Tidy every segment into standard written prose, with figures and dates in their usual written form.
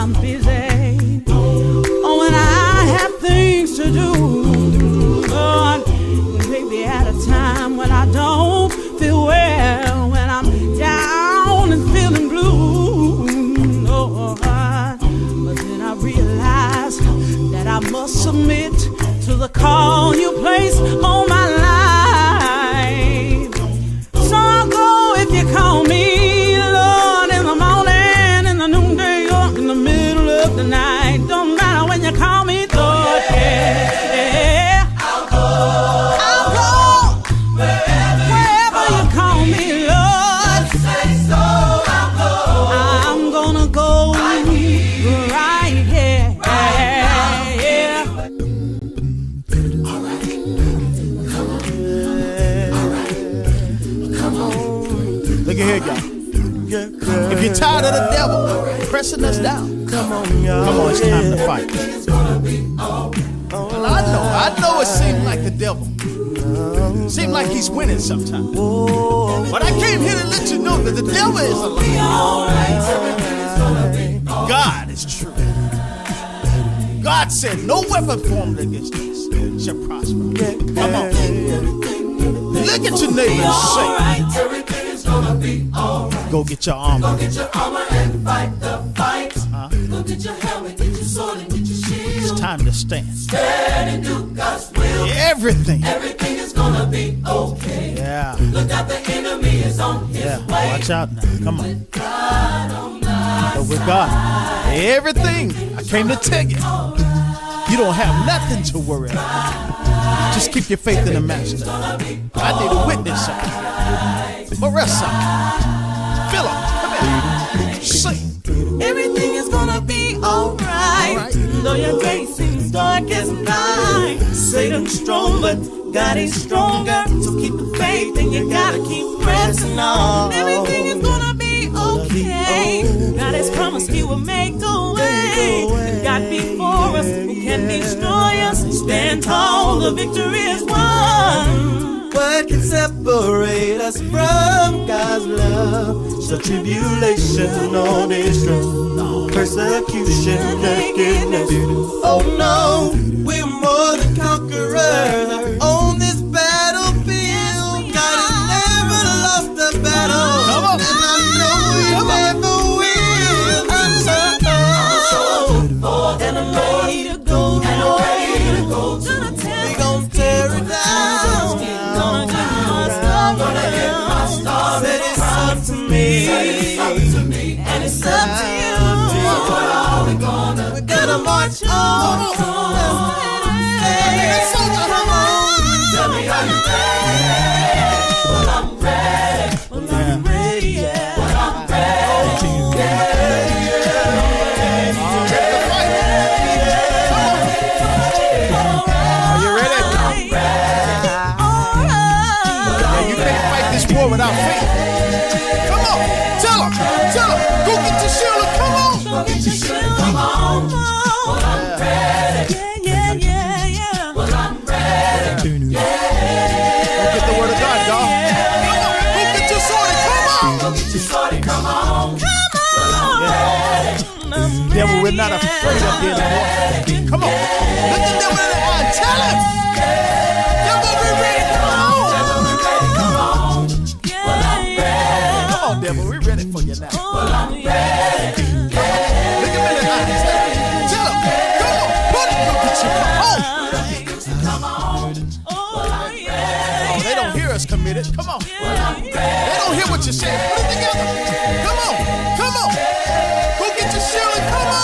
I'm busy, or when I have things to do. Lord, maybe at a time when I don't feel well, when I'm down and feeling blue. Lord, but then I realize that I must submit to the call you place on my life. So I'll go if you call me, Lord, in the morning, in the noonday, or in the middle of the night. Don't matter when you call me, Lord, yeah. I'll go wherever you call me, Lord. Say so, I'll go. I'm gonna go right here. Look at here, y'all. If you're tired of the devil pressing us down, come on, it's time to fight. Well, I know it seems like the devil seems like he's winning sometimes, but I came here to let you know that the devil is a lie. God is true. God said no weapon formed against us shall prosper. Come on. Look at your neighbor and say, everything is gonna be alright. Go get your armor. Go get your armor and fight the fight. Go get your helmet, get your sword, and get your shield. It's time to stand. Stand and do God's will. Everything is gonna be okay. Yeah. Look out, the enemy is on his way. Watch out now. Come on. With God on my side. With God, everything. I came to tell you. You don't have nothing to worry about. Just keep your faith in the Master. I need a witness. Marissa, Philip, come here. Sing. Everything is gonna be alright. Though your day seems dark as night. Satan's strong, but God is stronger. So keep the faith and you gotta keep pressing on. Everything is gonna be okay. God has promised He will make a way. With God before us, who can destroy us? Stand tall, the victory is won. What can separate us from God's love? So tribulation, no distress, persecution, nakedness. Oh no, we're more than conquerors on this battlefield. God has never lost a battle, and I know He never will. I'm so and I'm ready to go. We gon' tear it down. Said it's up to me, and it's up to you. We're gonna march on. Tell me, are you ready? Well, I'm ready. Well, I'm ready, yeah. Well, I'm ready. Are you ready? I'm ready. You can't fight this war without faith. Come on, tell him. Go get your shield and come on. Go get your shield, come on. Well, I'm ready. Yeah. Well, I'm ready. Go get the word of God, y'all. Come on, go get your sword and come on. Go get your sword and come on. Devil, we're not afraid of the anymore. Come on, look the devil in the eye and tell him. Devil, we're ready. Come on. Come on, devil, we're ready for you now. Well, I'm ready. Look him in the eye. Tell him. Come on, put it. Go get your come on. Oh, yeah. Oh, they don't hear us committed. Come on. They don't hear what you're saying. Put it together. Come on. Go get your shield and come on.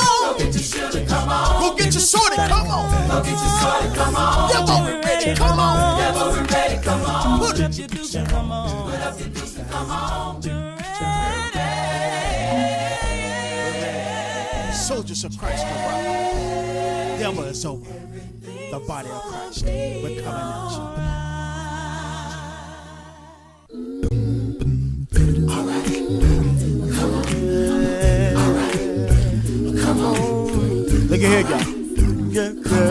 Go get your sword and come on. Devil, we're ready. Come on. Put it. Come on. Soldiers of Christ will rise. Devil is over. The body of Christ. We're coming at you. Look at here, y'all.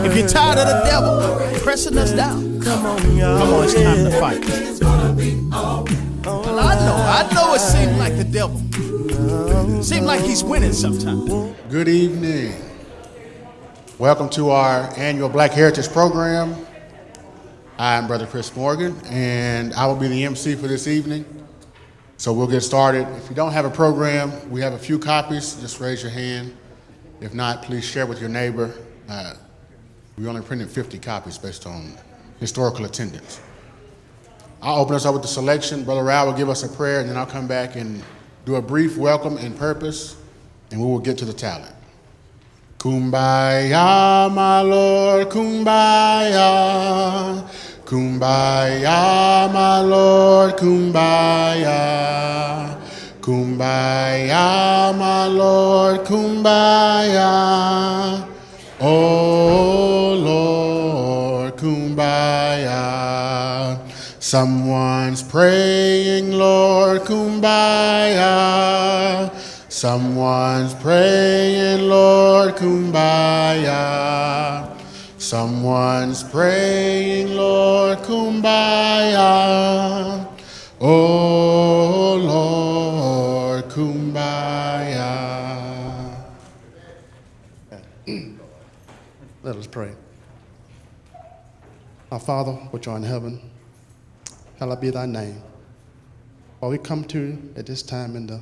If you're tired of the devil pressing us down, come on, it's time to fight. Well, I know it seems like the devil Seems like he's winning sometimes. Good evening. Welcome to our annual Black Heritage Program. I'm Brother Chris Morgan, and I will be the MC for this evening. So we'll get started. If you don't have a program, we have a few copies. Just raise your hand. If not, please share with your neighbor. We only printed 50 copies based on historical attendance. I'll open us up with the selection. Brother Rao will give us a prayer, and then I'll come back and do a brief welcome and purpose, and we will get to the talent. Kumbaya, my Lord, kumbaya. Kumbaya, my Lord, kumbaya. Kumbaya, my Lord, kumbaya. Oh Lord, kumbaya. Someone's praying, Lord, kumbaya. Someone's praying, Lord, kumbaya. Someone's praying, Lord, kumbaya. Oh Lord, kumbaya. Let us pray. Our Father, which art in heaven, hallowed be thy name. While we come to you at this time in the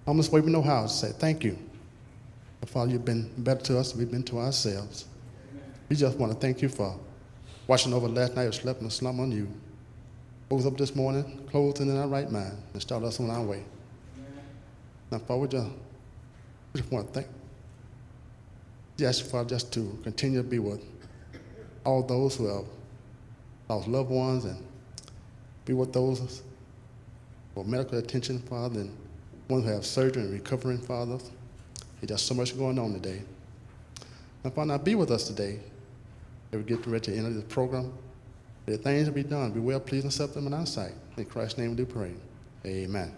humblest way we know how to say thank you. But Father, you've been better to us than we've been to ourselves. We just want to thank you for watching over last night or slept in a slumber on you. Woke us up this morning, clothed and in our right mind, and started us on our way. Now, Father, we just want to thank you. Ask you, Father, just to continue to be with all those who have lost loved ones and be with those for medical attention, Father, and ones who have surgery and recovering, Father. There's just so much going on today. Now, Father, now be with us today. As we get ready to the end of this program, the things to be done, be well pleased and acceptable in our sight. In Christ's name we do pray. Amen.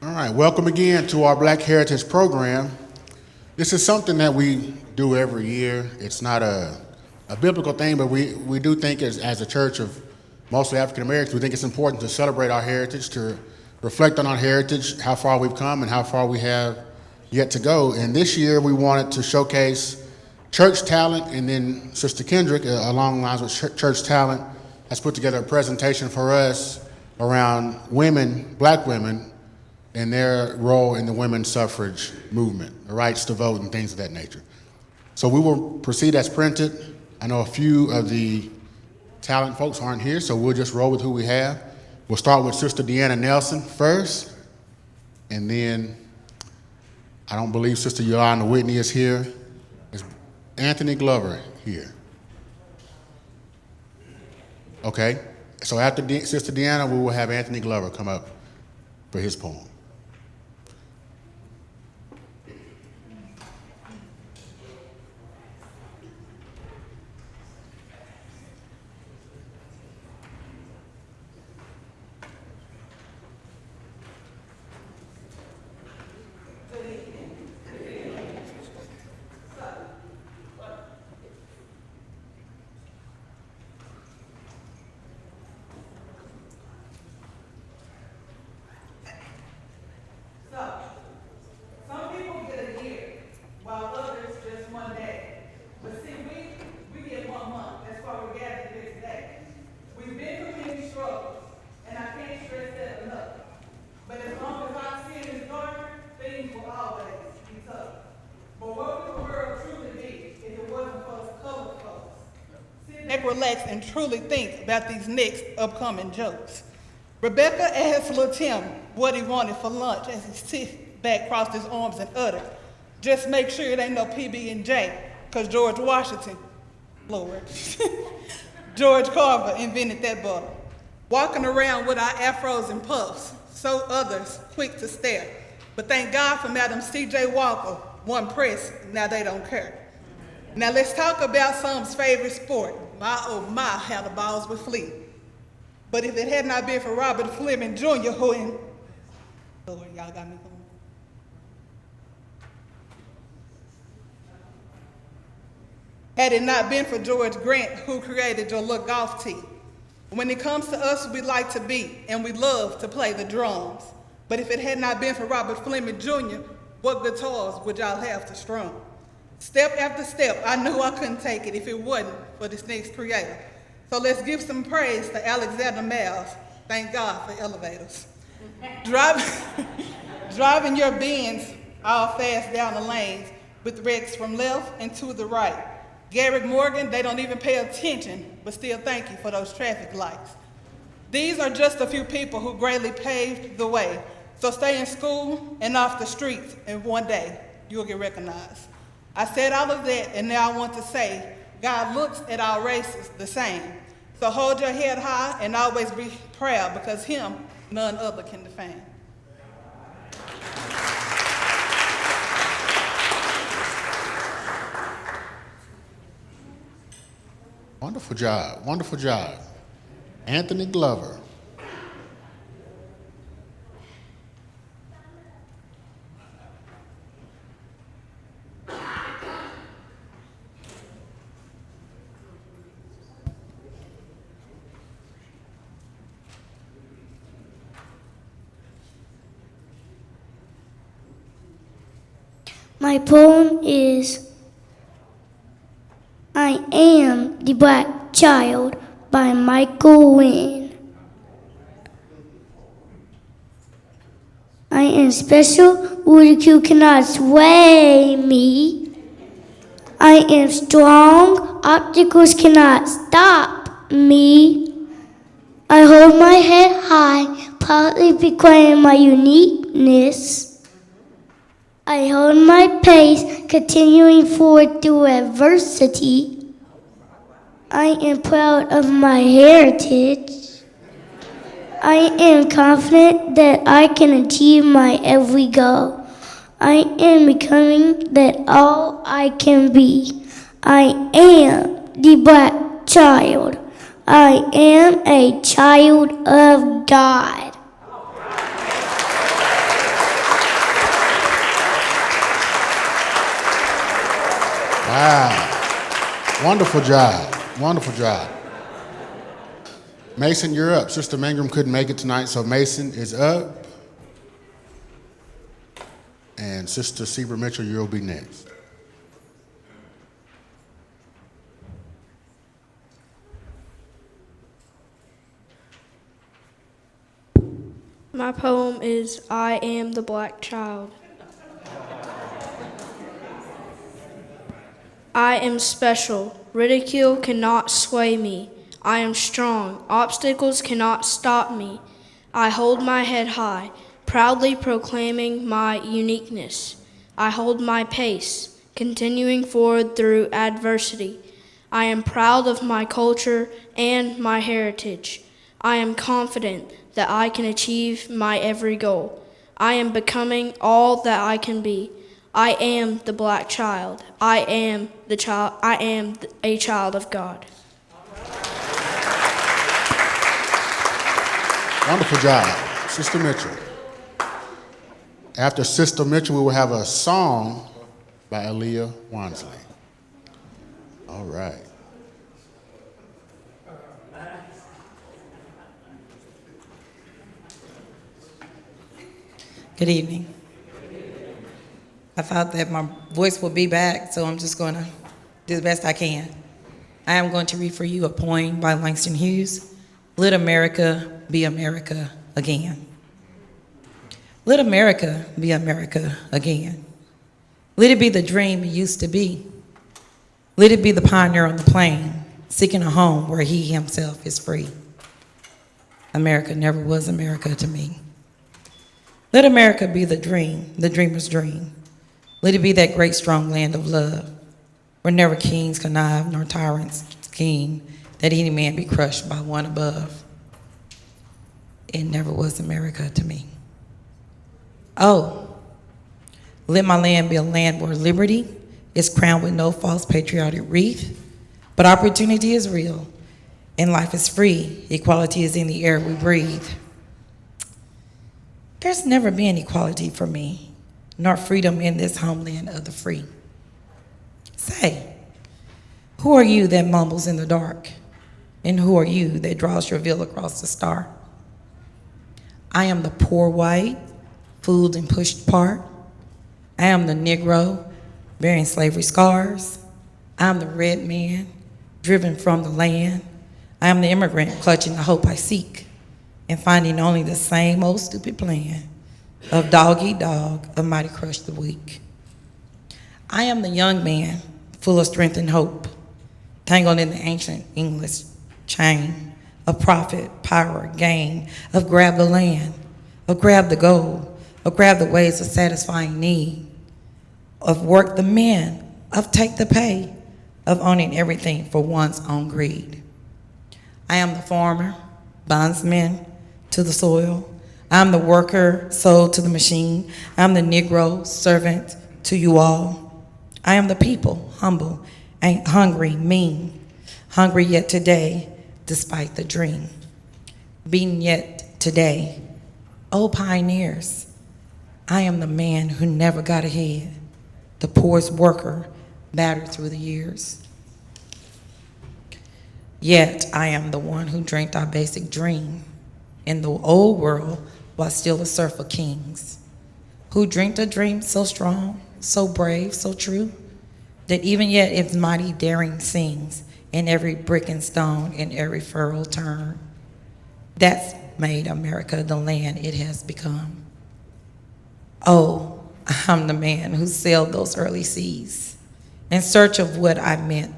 All right, welcome again to our Black Heritage Program. This is something that we do every year. It's not a biblical thing, but we do think as a church of mostly African Americans, we think it's important to celebrate our heritage, to reflect on our heritage, how far we've come and how far we have yet to go. And this year we wanted to showcase church talent, and then Sister Kendrick, along the lines with church talent, has put together a presentation for us around women, black women, and their role in the women's suffrage movement, the rights to vote and things of that nature. So we will proceed as printed. I know a few of the talent folks aren't here, so we'll just roll with who we have. We'll start with Sister Deanna Nelson first, and then I don't believe Sister Youlanda Whitney is here. Is Anthony Glover here? Okay, so after Sister Deanna, we will have Anthony Glover come up for his poem. Relax and truly think about these next upcoming jokes. Rebecca asked Lil Tim what he wanted for lunch as he sit back, crossed his arms and uttered, "Just make sure it ain't no PB&J, cause George Washington, Lord, George Carver invented that butter. Walking around with our afros and puffs, so others quick to stare. But thank God for Madam C.J. Walker, one press, now they don't care. Now let's talk about some's favorite sport. My, oh my, how the balls would flee. But if it had not been for Robert Fleming Jr., who in, Lord, y'all got me going. Had it not been for George Grant, who created your little golf tee. When it comes to us, we like to beat and we love to play the drums. But if it had not been for Robert Fleming Jr., what guitars would y'all have to strum? Step after step, I knew I couldn't take it if it wasn't for this next creator. So let's give some praise to Alexander Myles. Thank God for elevators. Driving your Benz all fast down the lanes with wrecks from left and to the right. Garrett Morgan, they don't even pay attention, but still thank you for those traffic lights. These are just a few people who greatly paved the way. So stay in school and off the streets, and one day you'll get recognized. I said all of that, and now I want to say, God looks at our races the same. So hold your head high and always be proud, because him, none other can defame. Wonderful job, wonderful job. Anthony Glover. My poem is I Am the Black Child by Michael Wynn. I am special, ridicule cannot sway me. I am strong, obstacles cannot stop me. I hold my head high, proudly proclaim my uniqueness. I hold my pace, continuing forward through adversity. I am proud of my heritage. I am confident that I can achieve my every goal. I am becoming that all I can be. I am the black child. I am a child of God. Wow. Wonderful job. Wonderful job. Mason, you're up. Sister Mangram couldn't make it tonight, so Mason is up. And Sister Sebria Mitchell, you'll be next. My poem is I Am the Black Child. I am special. Ridicule cannot sway me. I am strong. Obstacles cannot stop me. I hold my head high, proudly proclaiming my uniqueness. I hold my pace, continuing forward through adversity. I am proud of my culture and my heritage. I am confident that I can achieve my every goal. I am becoming all that I can be. I am the black child. I am the child. I am a child of God. Wonderful job, Sister Mitchell. After Sister Mitchell, we will have a song by Aleeyah Wansley. All right. Good evening. I thought that my voice would be back, so I'm just going to do the best I can. I am going to read for you a poem by Langston Hughes, Let America Be America Again. Let America be America again. Let it be the dream it used to be. Let it be the pioneer on the plain, seeking a home where he himself is free. America never was America to me. Let America be the dreamer's dream. Let it be that great strong land of love, where never kings connive nor tyrants scheme, that any man be crushed by one above. It never was America to me. Oh, let my land be a land where liberty is crowned with no false patriotic wreath, but opportunity is real and life is free. Equality is in the air we breathe. There's never been equality for me, nor freedom in this homeland of the free. Say, who are you that mumbles in the dark? And who are you that draws your veil across the star? I am the poor white, fooled and pushed apart. I am the Negro bearing slavery scars. I am the red man driven from the land. I am the immigrant clutching the hope I seek and finding only the same old stupid plan of dog eat dog, of mighty crush the weak. I am the young man full of strength and hope, tangled in the ancient English chain of profit, power, gain, of grab the land, of grab the gold, of grab the ways of satisfying need, of work the men, of take the pay, of owning everything for one's own greed. I am the farmer, bondsman to the soil. I'm the worker sold to the machine. I'm the Negro servant to you all. I am the people, humble, ain't hungry, mean, hungry yet today, despite the dream. Beaten yet today, oh pioneers, I am the man who never got ahead, the poorest worker, battered through the years. Yet I am the one who drank our basic dream in the old world while still a serf of kings, who drank a dream so strong, so brave, so true, that even yet its mighty daring sings in every brick and stone, in every furrow turn. That's made America the land it has become. Oh, I'm the man who sailed those early seas in search of what I meant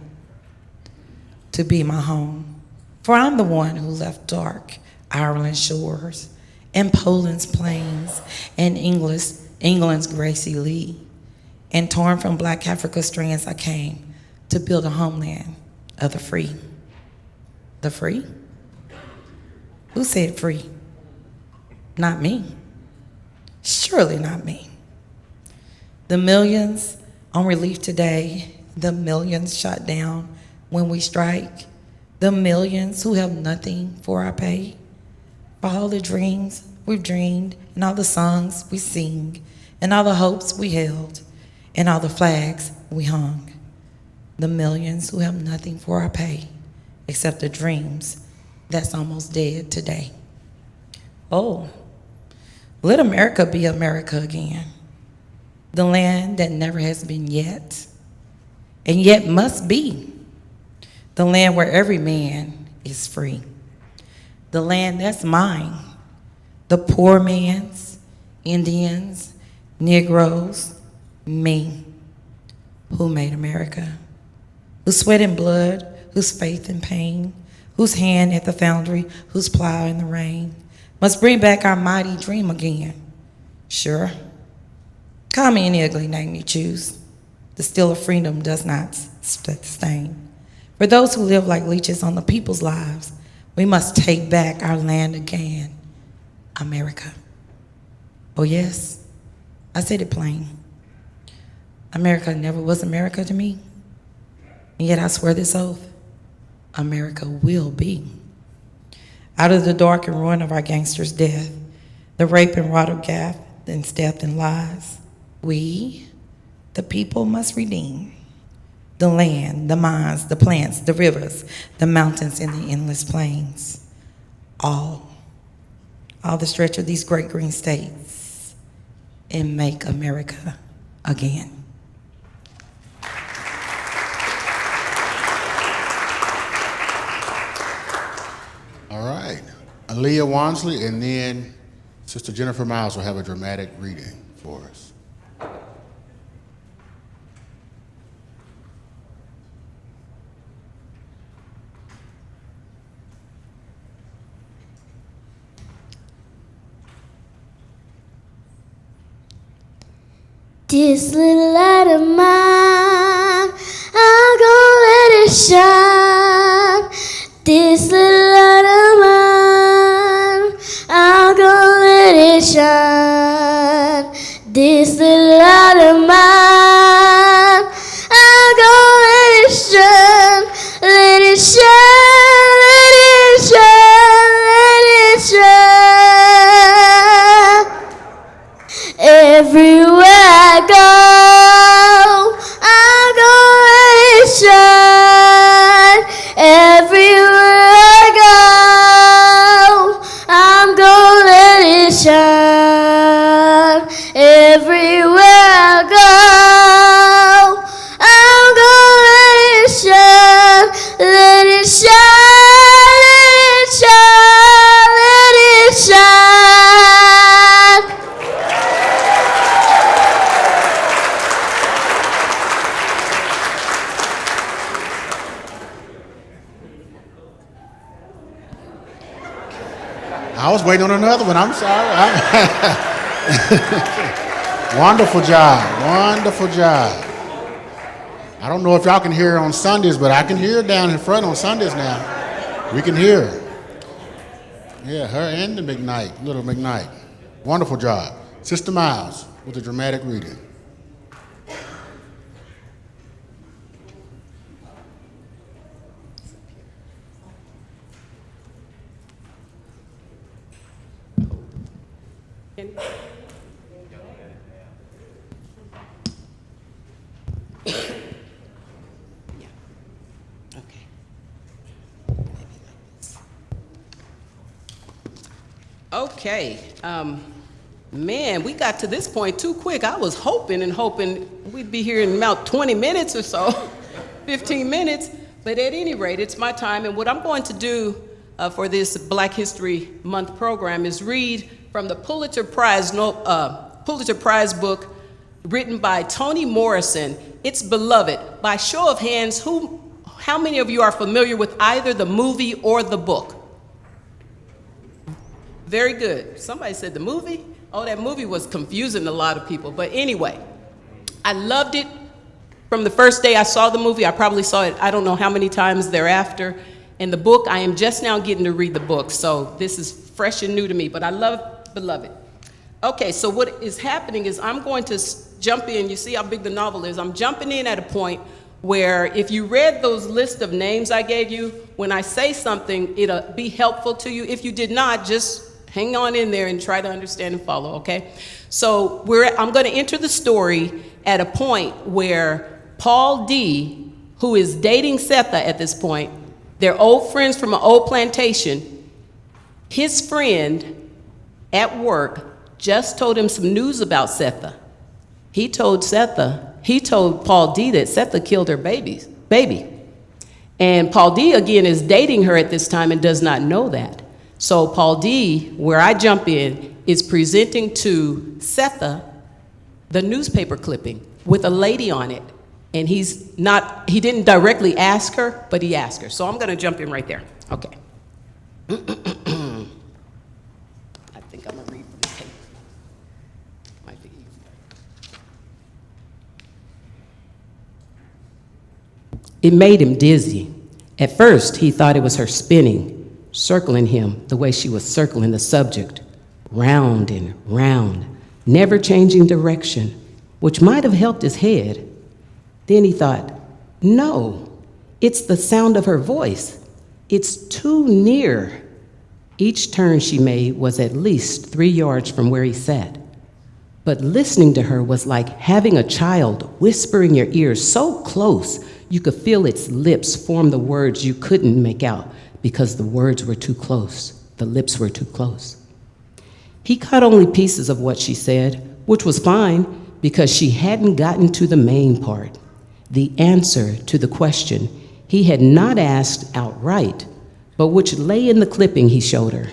to be my home. For I'm the one who left dark Ireland's shores and Poland's plains and England's grassy lea. And torn from black Africa's strands, I came to build a homeland of the free. The free? Who said free? Not me. Surely not me. The millions on relief today, the millions shot down when we strike, the millions who have nothing for our pay, for all the dreams we've dreamed, and all the songs we sing, and all the hopes we held, and all the flags we hung. The millions who have nothing for our pay, except the dreams that's almost dead today. Oh, let America be America again. The land that never has been yet, and yet must be. The land where every man is free. The land that's mine. The poor man's, Indians, Negroes, me. Who made America? Whose sweat and blood, whose faith and pain, whose hand at the foundry, whose plow in the rain, must bring back our mighty dream again. Sure. Call me any ugly name you choose. The steel of freedom does not stain. For those who live like leeches on the people's lives, we must take back our land again. America. Oh yes, I said it plain. America never was America to me. And yet I swear this oath, America will be. Out of the dark and ruin of our gangsters' death, the rape and rot of gaff and theft and lies, we, the people, must redeem the land, the mines, the plants, the rivers, the mountains, and the endless plains. All the stretch of these great green states, and make America again. All right. Aleeyah Wansley, and then Sister Jennifer Myles will have a dramatic reading for us. This little light of mine, I'm gonna let it shine. This little light of mine, I'm gonna let it shine. This little light of mine, I'm gonna let it shine. Let it shine, let it shine, let it shine. Everywhere I go, I'm gonna let it shine. Everywhere everywhere I go, I'm gonna let it shine, let it shine, let it shine, let it shine. I was waiting on another one. I'm sorry. Wonderful job. Wonderful job. I don't know if y'all can hear her on Sundays, but I can hear her down in front on Sundays now. We can hear her. Yeah, her and the McKnight, little McKnight. Wonderful job. Sister Myles with the dramatic reading. Okay, man, we got to this point too quick. I was hoping we'd be here in about 20 minutes or so, 15 minutes. But at any rate, it's my time. And what I'm going to do for this Black History Month program is read from the Pulitzer Prize book written by Toni Morrison. It's Beloved. By show of hands, how many of you are familiar with either the movie or the book? Very good. Somebody said the movie? Oh, that movie was confusing a lot of people. But anyway, I loved it from the first day I saw the movie. I probably saw it, I don't know how many times thereafter. And the book, I am just now getting to read the book. So this is fresh and new to me, but I love Beloved. Okay, so what is happening is I'm going to jump in. You see how big the novel is. I'm jumping in at a point where if you read those list of names I gave you, when I say something, it'll be helpful to you. If you did not, just hang on in there and try to understand and follow, okay? So I'm going to enter the story at a point where Paul D., who is dating Setha at this point, they're old friends from an old plantation. His friend at work just told him some news about Setha. He told Paul D. that Setha killed her baby. And Paul D. again is dating her at this time and does not know that. So Paul D., where I jump in, is presenting to Setha the newspaper clipping with a lady on it. And he didn't directly ask her, but he asked her. So I'm gonna jump in right there. Okay. I think I'm gonna read from the paper. Might be easier. It made him dizzy. At first, he thought it was her spinning, circling him the way she was circling the subject, round and round, never changing direction, which might have helped his head. Then he thought, no, it's the sound of her voice. It's too near. Each turn she made was at least 3 yards from where he sat. But listening to her was like having a child whisper in your ear so close you could feel its lips form the words you couldn't make out because the words were too close, the lips were too close. He caught only pieces of what she said, which was fine because she hadn't gotten to the main part, the answer to the question he had not asked outright, but which lay in the clipping he showed her,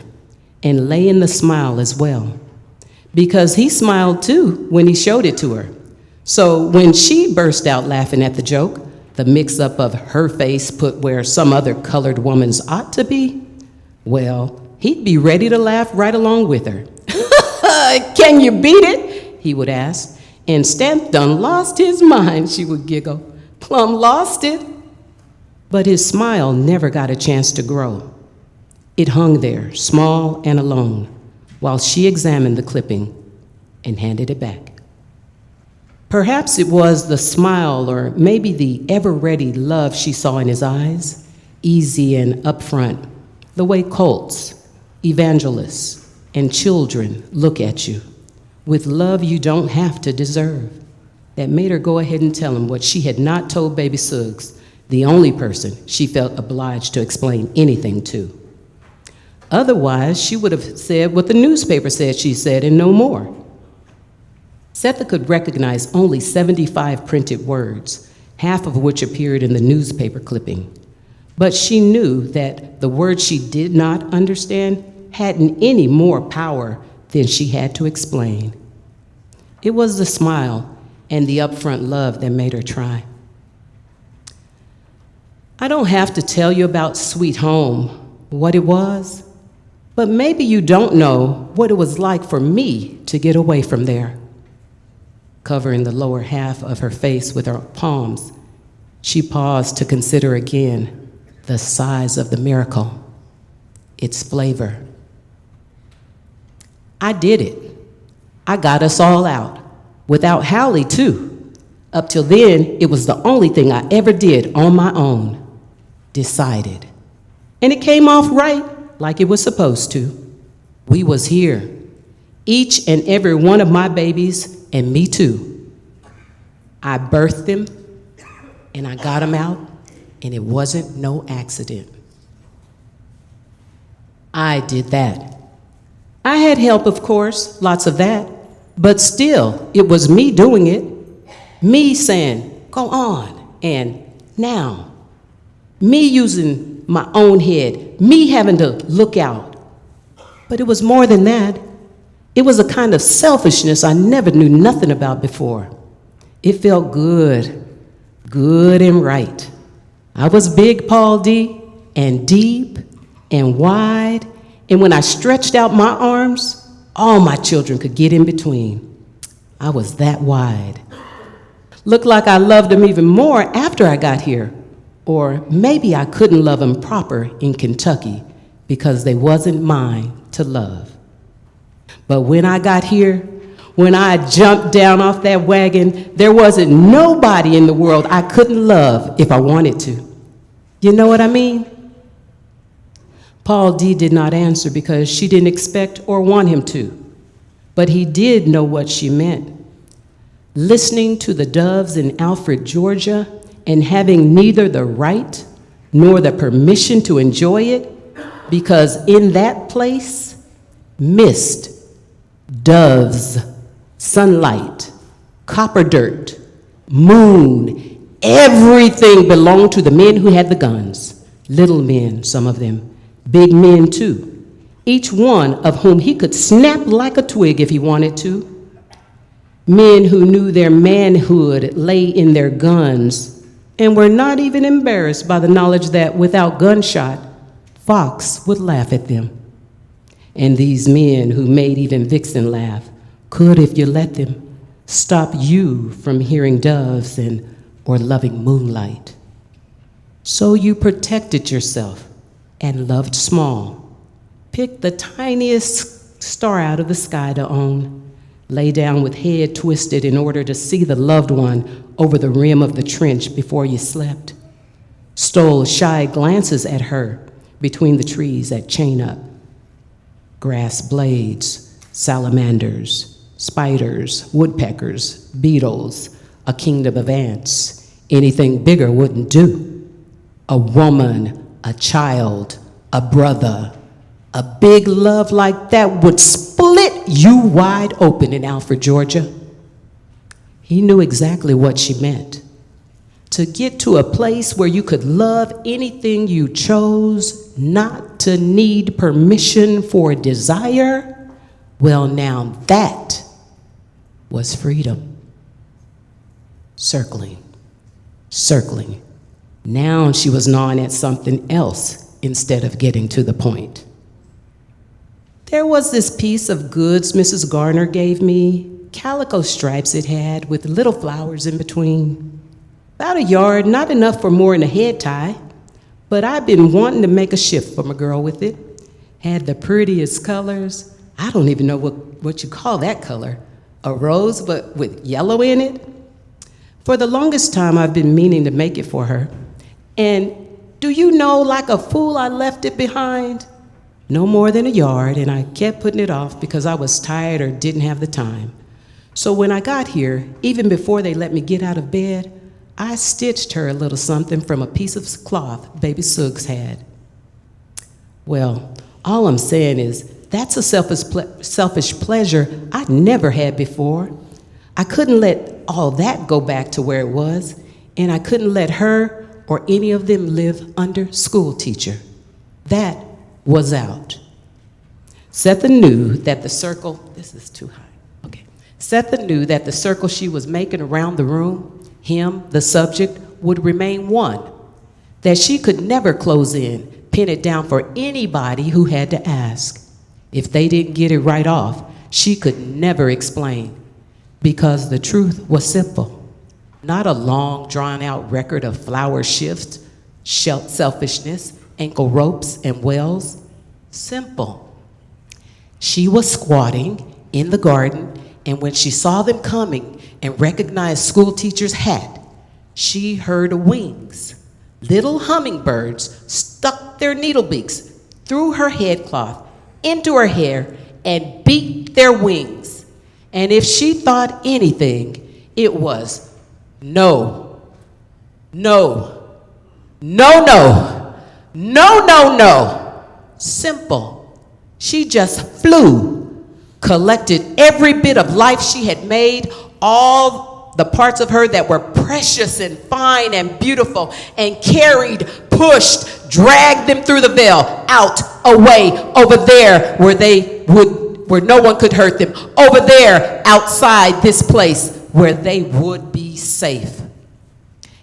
and lay in the smile as well, because he smiled too when he showed it to her. So when she burst out laughing at the joke, the mix-up of her face put where some other colored woman's ought to be, well, he'd be ready to laugh right along with her. Can you beat it? He would ask. And Stamp done lost his mind, she would giggle. Plumb lost it. But his smile never got a chance to grow. It hung there, small and alone, while she examined the clipping and handed it back. Perhaps it was the smile or maybe the ever-ready love she saw in his eyes, easy and upfront, the way cults, evangelists, and children look at you with love you don't have to deserve, that made her go ahead and tell him what she had not told baby Suggs, the only person she felt obliged to explain anything to. Otherwise, she would have said what the newspaper said she said and no more. Setha could recognize only 75 printed words, half of which appeared in the newspaper clipping. But she knew that the words she did not understand hadn't any more power than she had to explain. It was the smile and the upfront love that made her try. I don't have to tell you about Sweet Home, what it was, but maybe you don't know what it was like for me to get away from there. Covering the lower half of her face with her palms, she paused to consider again the size of the miracle, its flavor. I did it. I got us all out, without Hallie too. Up till then, it was the only thing I ever did on my own. Decided. And it came off right, like it was supposed to. We was here, each and every one of my babies, and me too. I birthed them, and I got them out, and it wasn't no accident. I did that. I had help, of course, lots of that, but still, it was me doing it. Me saying, go on, and now. Me using my own head, me having to look out. But it was more than that. It was a kind of selfishness I never knew nothing about before. It felt good, good and right. I was big, Paul D, and deep and wide, and when I stretched out my arms, all my children could get in between. I was that wide. Looked like I loved them even more after I got here. Or maybe I couldn't love them proper in Kentucky because they wasn't mine to love. But when I got here, when I jumped down off that wagon, there wasn't nobody in the world I couldn't love if I wanted to. You know what I mean? Paul D. did not answer because she didn't expect or want him to, but he did know what she meant. Listening to the Doves in Alfred, Georgia, and having neither the right nor the permission to enjoy it, because in that place, mist, doves, sunlight, copper dirt, moon, everything belonged to the men who had the guns. Little men, some of them, big men too, each one of whom he could snap like a twig if he wanted to. Men who knew their manhood lay in their guns and were not even embarrassed by the knowledge that without gunshot, Fox would laugh at them. And these men who made even Vixen laugh could, if you let them, stop you from hearing doves or loving moonlight. So you protected yourself and loved small. Picked the tiniest star out of the sky to own. Lay down with head twisted in order to see the loved one over the rim of the trench before you slept. Stole shy glances at her between the trees at Chain Up. Grass blades, salamanders, spiders, woodpeckers, beetles, a kingdom of ants. Anything bigger wouldn't do. A woman, a child, a brother. A big love like that would split you wide open in Alfred, Georgia. He knew exactly what she meant. To get to a place where you could love anything you chose, not to need permission for desire, well, now that was freedom. Circling, circling. Now she was gnawing at something else instead of getting to the point. There was this piece of goods Mrs. Garner gave me, calico stripes it had with little flowers in between. About a yard, not enough for more than a head tie, but I've been wanting to make a shift for my girl with it. Had the prettiest colors. I don't even know what you call that color. A rose, but with yellow in it. For the longest time, I've been meaning to make it for her. And do you know, like a fool, I left it behind? No more than a yard, and I kept putting it off because I was tired or didn't have the time. So when I got here, even before they let me get out of bed, I stitched her a little something from a piece of cloth baby Suggs had. Well, all I'm saying is that's a selfish pleasure I never had before. I couldn't let all that go back to where it was, and I couldn't let her or any of them live under school teacher. That was out. Setha knew that the circle, this is too high, okay. Setha knew that the circle she was making around the room, him, the subject, would remain one, that she could never close in, pin it down for anybody who had to ask. If they didn't get it right off, she could never explain, because the truth was simple. Not a long, drawn-out record of flower shifts, selfishness, ankle ropes, and wells. Simple. She was squatting in the garden, and when she saw them coming and recognized school teacher's hat, she heard wings. Little hummingbirds stuck their needle beaks through her headcloth, into her hair, and beat their wings. And if she thought anything, it was no, no, no, no, no, no, no. Simple. She just flew, collected every bit of life she had made, all the parts of her that were precious and fine and beautiful, and carried, pushed, dragged them through the veil, out, away, over there where no one could hurt them, over there, outside this place where they would be safe.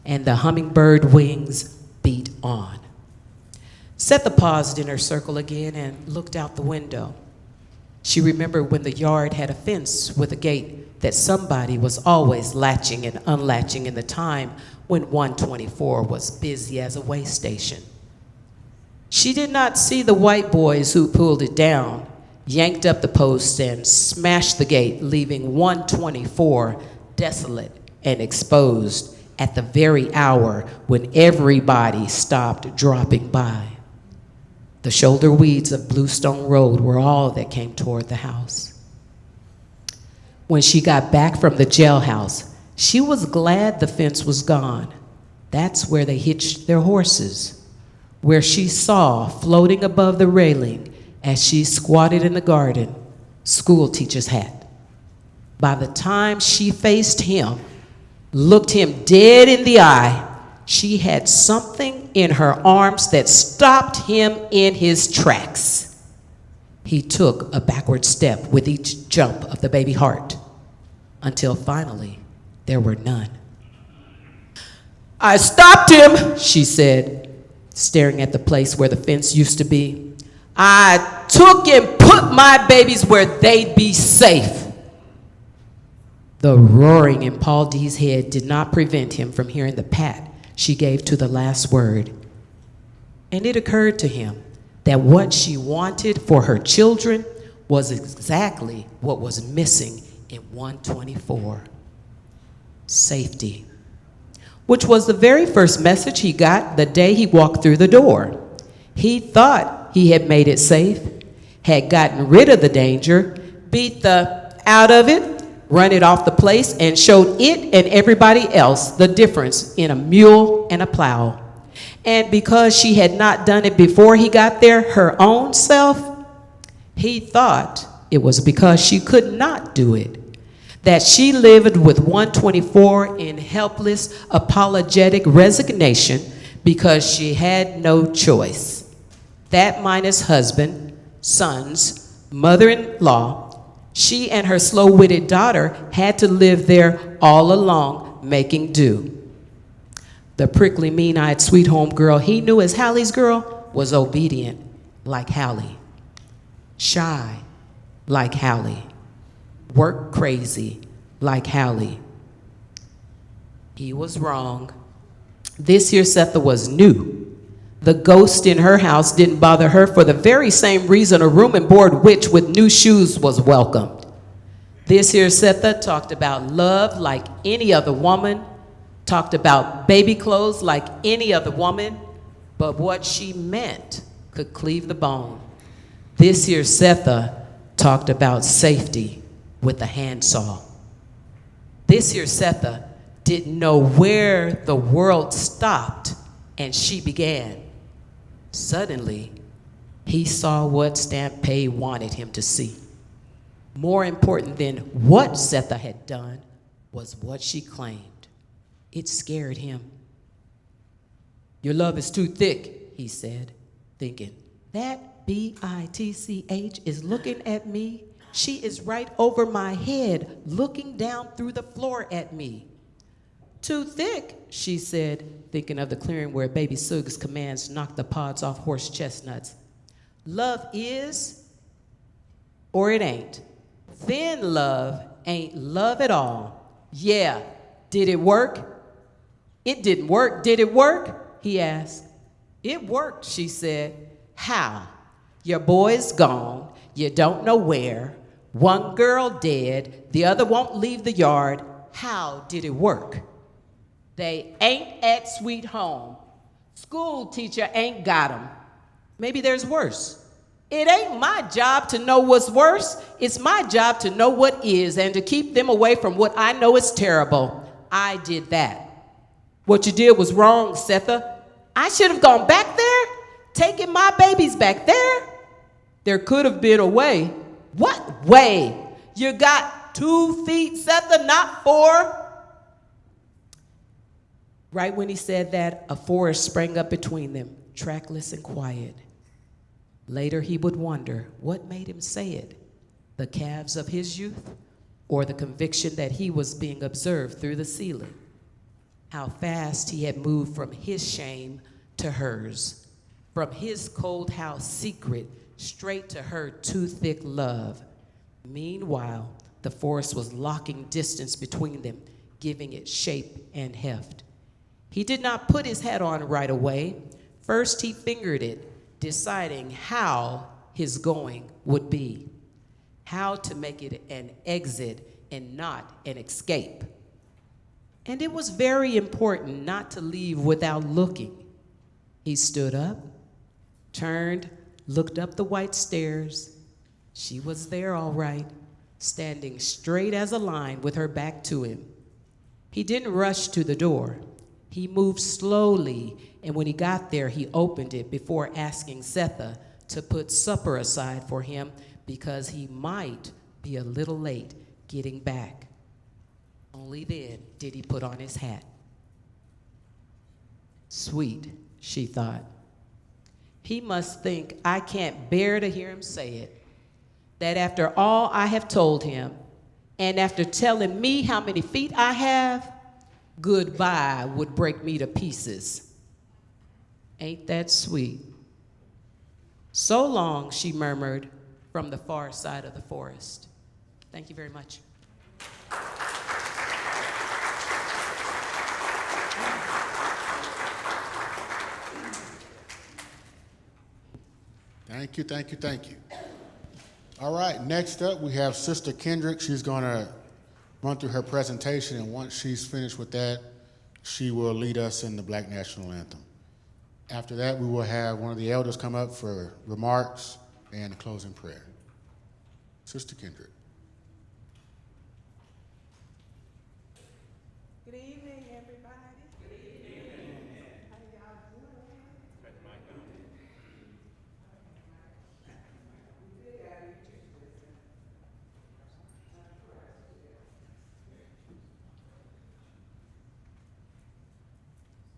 And the hummingbird wings beat on. Setha paused in her circle again and looked out the window. She remembered when the yard had a fence with a gate that somebody was always latching and unlatching in the time when 124 was busy as a way station. She did not see the white boys who pulled it down, yanked up the post, and smashed the gate, leaving 124 desolate and exposed at the very hour when everybody stopped dropping by. The shoulder weeds of Bluestone Road were all that came toward the house. When she got back from the jailhouse, she was glad the fence was gone. That's where they hitched their horses, where she saw floating above the railing as she squatted in the garden, school teacher's hat. By the time she faced him, looked him dead in the eye, she had something in her arms that stopped him in his tracks. He took a backward step with each jump of the baby heart, until finally there were none. "I stopped him," she said, staring at the place where the fence used to be. "I took and put my babies where they'd be safe." The roaring in Paul D's head did not prevent him from hearing the pat she gave to the last word. And it occurred to him that what she wanted for her children was exactly what was missing in 124. Safety. Which was the very first message he got the day he walked through the door. He thought he had made it safe, had gotten rid of the danger, beat the out of it, run it off the place, and showed it and everybody else the difference in a mule and a plow. And because she had not done it before he got there her own self, he thought it was because she could not do it, that she lived with 124 in helpless, apologetic resignation because she had no choice. That minus husband, sons, mother-in-law, she and her slow-witted daughter had to live there all along, making do. The prickly, mean-eyed, sweet home girl he knew as Hallie's girl was obedient like Hallie, shy like Hallie, work crazy like Hallie. He was wrong. This here Setha was new. The ghost in her house didn't bother her for the very same reason a room and board witch with new shoes was welcomed. This here Setha talked about love like any other woman, talked about baby clothes like any other woman, but what she meant could cleave the bone. This here Setha talked about safety with a handsaw. This here Setha didn't know where the world stopped and she began. Suddenly, he saw what Stampede wanted him to see. More important than what Setha had done was what she claimed. It scared him. "Your love is too thick," he said, thinking, that bitch is looking at me. She is right over my head, looking down through the floor at me. "Too thick," she said, thinking of the clearing where Baby Sug's commands knocked the pods off horse chestnuts. "Love is, or it ain't. Thin love ain't love at all. Yeah, did it work?" "It didn't work. Did it work?" he asked. "It worked," she said. "How?" "Your boy's gone. You don't know where. One girl dead. The other won't leave the yard. How did it work?" "They ain't at Sweet Home. School teacher ain't got 'em. Maybe there's worse." "It ain't my job to know what's worse. It's my job to know what is and to keep them away from what I know is terrible. I did that." "What you did was wrong, Setha. I should have gone back there, taking my babies back there." "There could have been a way." "What way? You got 2 feet, Setha, not 4. Right when he said that, a forest sprang up between them, trackless and quiet. Later he would wonder what made him say it, the calves of his youth, or the conviction that he was being observed through the ceiling. How fast he had moved from his shame to hers, from his cold house secret straight to her too thick love. Meanwhile, the forest was locking distance between them, giving it shape and heft. He did not put his hat on right away. First he fingered it, deciding how his going would be, how to make it an exit and not an escape. And it was very important not to leave without looking. He stood up, turned, looked up the white stairs. She was there all right, standing straight as a line with her back to him. He didn't rush to the door. He moved slowly, and when he got there, he opened it before asking Setha to put supper aside for him because he might be a little late getting back. Only then did he put on his hat. Sweet, she thought. He must think I can't bear to hear him say it, that after all I have told him, and after telling me how many feet I have, goodbye would break me to pieces. Ain't that sweet? So long, she murmured from the far side of the forest. Thank you very much. Thank you, thank you, thank you. All right, next up we have Sister Kendrick. She's going to run through her presentation, and once she's finished with that, she will lead us in the Black National Anthem. After that, we will have one of the elders come up for remarks and a closing prayer. Sister Kendrick. Good evening, everybody. Good evening. How y'all doing?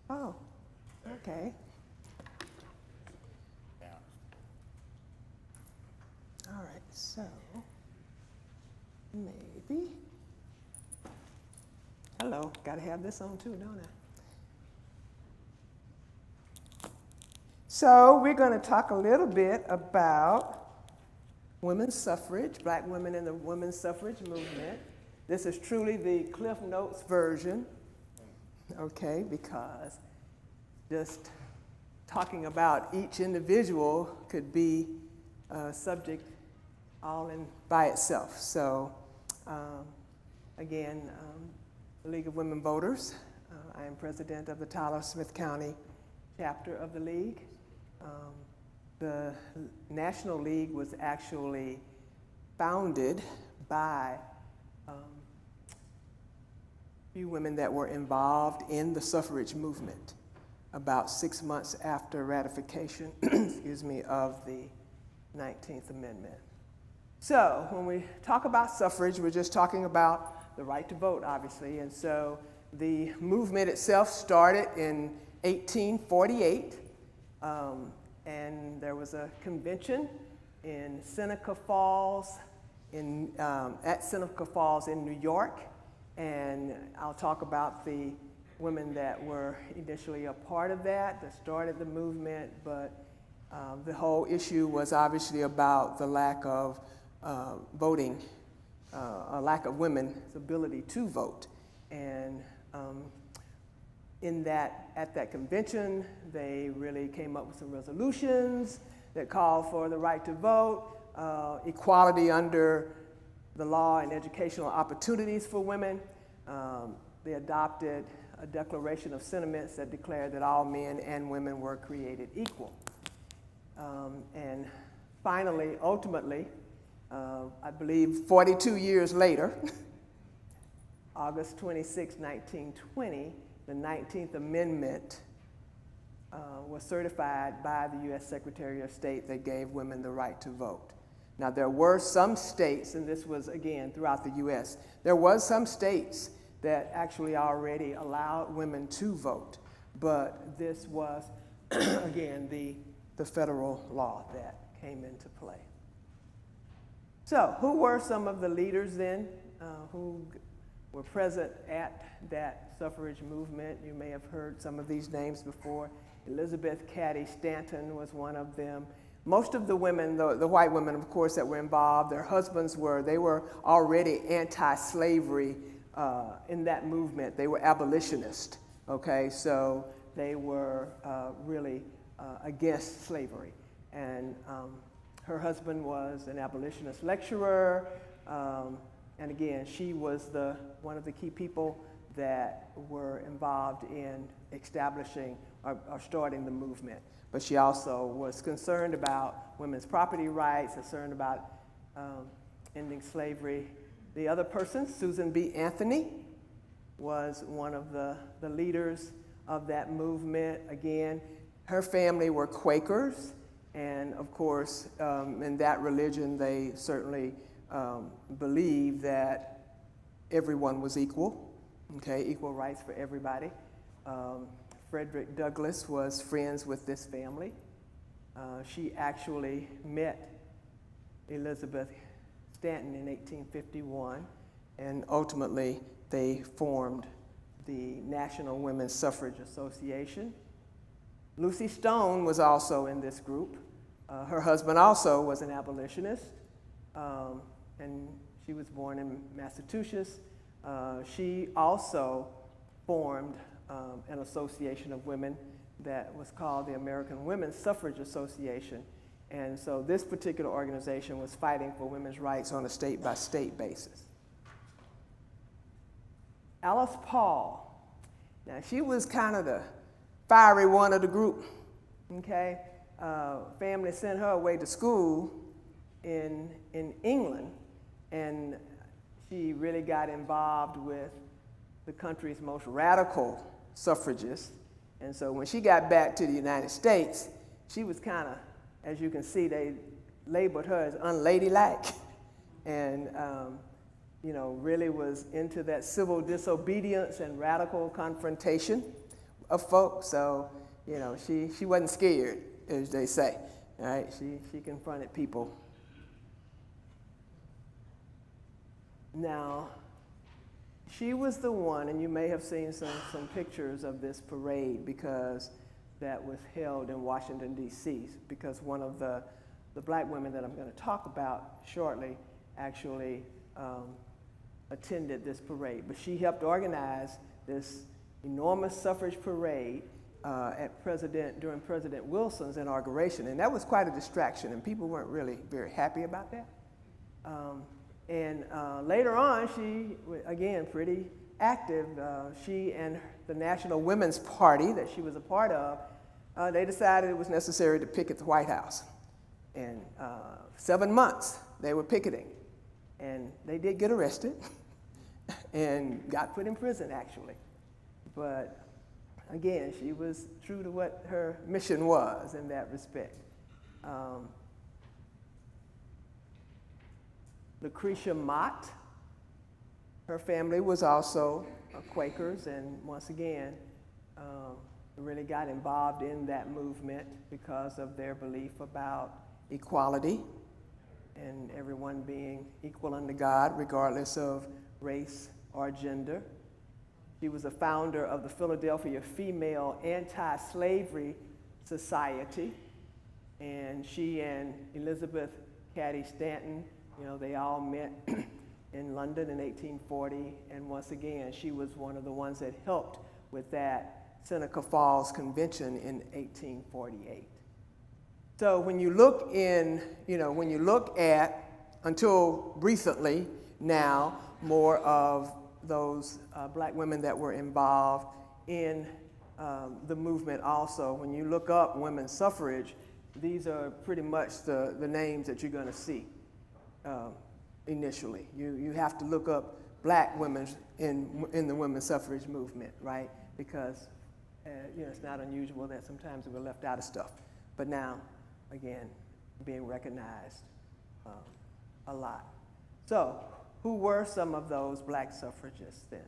Oh, okay. All right, so maybe. Hello, gotta have this on too, don't I? So we're gonna talk a little bit about women's suffrage, black women in the women's suffrage movement. This is truly the Cliff Notes version, okay, because just talking about each individual could be a subject all in by itself. So again, the League of Women Voters. I am president of the Tyler Smith County chapter of the League. The National League was actually founded by a few women that were involved in the suffrage movement about 6 months after ratification, excuse me, of the 19th Amendment. So when we talk about suffrage, we're just talking about the right to vote, obviously. And so the movement itself started in 1848, and there was a convention in Seneca Falls, at Seneca Falls in New York, and I'll talk about the women that were initially a part of that started the movement, but the whole issue was obviously about the lack of voting, a lack of women's ability to vote. And at that convention, they really came up with some resolutions that called for the right to vote, equality under the law and educational opportunities for women. They adopted a declaration of sentiments that declared that all men and women were created equal. And finally, ultimately, I believe 42 years later, August 26, 1920, the 19th Amendment was certified by the U.S. Secretary of State that gave women the right to vote. Now, there were some states, and this was, again, throughout the U.S., there was some states that actually already allowed women to vote, but this was, again, the federal law that came into play. So, who were some of the leaders then who were present at that suffrage movement? You may have heard some of these names before. Elizabeth Cady Stanton was one of them. Most of the women, the white women, of course, that were involved, their husbands they were already anti-slavery in that movement. They were abolitionists, okay? So they were really against slavery. And her husband was an abolitionist lecturer, and again, she was one of the key people that were involved in establishing or starting the movement. But she also was concerned about women's property rights, concerned about ending slavery. The other person, Susan B. Anthony, was one of the leaders of that movement. Again, her family were Quakers, and of course, in that religion, they certainly believed that everyone was equal, okay, equal rights for everybody. Frederick Douglass was friends with this family. She actually met Elizabeth Stanton in 1851, and ultimately they formed the National Women's Suffrage Association. Lucy Stone was also in this group. Her husband also was an abolitionist, and she was born in Massachusetts. She also formed an association of women that was called the American Women's Suffrage Association. And so this particular organization was fighting for women's rights on a state-by-state basis. Alice Paul. Now, she was kind of the fiery one of the group, okay? Family sent her away to school in England, and she really got involved with the country's most radical suffragists. And so when she got back to the United States, she was kind of, as you can see, they labeled her as unladylike, and really was into that civil disobedience and radical confrontation of folks. So, she wasn't scared, as they say. All right, she confronted people. Now, she was the one, and you may have seen some pictures of this parade, because that was held in Washington, D.C., because one of the black women that I'm going to talk about shortly actually attended this parade. But she helped organize this enormous suffrage parade during President Wilson's inauguration, and that was quite a distraction, and people weren't really very happy about that. And later on, she, again, pretty active. She and the National Women's Party that she was a part of, they decided it was necessary to picket the White House. And 7 months they were picketing. And they did get arrested and got put in prison, actually. But again, she was true to what her mission was in that respect. Lucretia Mott Her family was also Quakers, and once again, really got involved in that movement because of their belief about equality and everyone being equal under God, regardless of race or gender. She was a founder of the Philadelphia Female Anti-Slavery Society, and she and Elizabeth Cady Stanton, they all met in London in 1840, and once again, she was one of the ones that helped with that Seneca Falls Convention in 1848. So when you look at, until recently now, more of those black women that were involved in the movement also, when you look up women's suffrage, these are pretty much the names that you're gonna see initially. You have to look up black women in the women's suffrage movement, right? Because it's not unusual that sometimes we're left out of stuff. But now, again, being recognized a lot. So, who were some of those black suffragists then?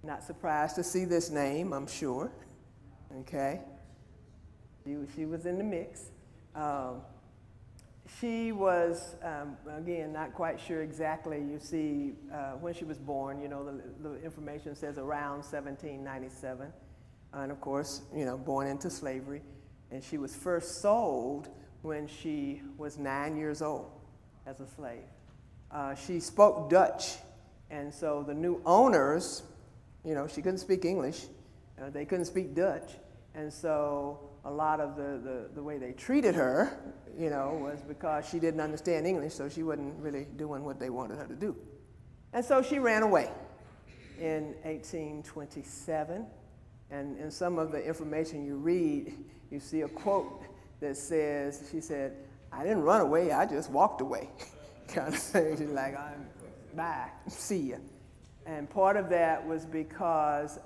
Not surprised to see this name, I'm sure. Okay? She was in the mix. She was, again, not quite sure exactly. You see, when she was born, the information says around 1797. And of course, born into slavery. And she was first sold when she was 9 years old as a slave. She spoke Dutch. And so the new owners, she couldn't speak English. They couldn't speak Dutch. And so a lot of the way they treated her, was because she didn't understand English, so she wasn't really doing what they wanted her to do. And so she ran away in 1827. And in some of the information you read, you see a quote that says, she said, "I didn't run away, I just walked away." Kind of thing. She's like, bye, see ya. And part of that was because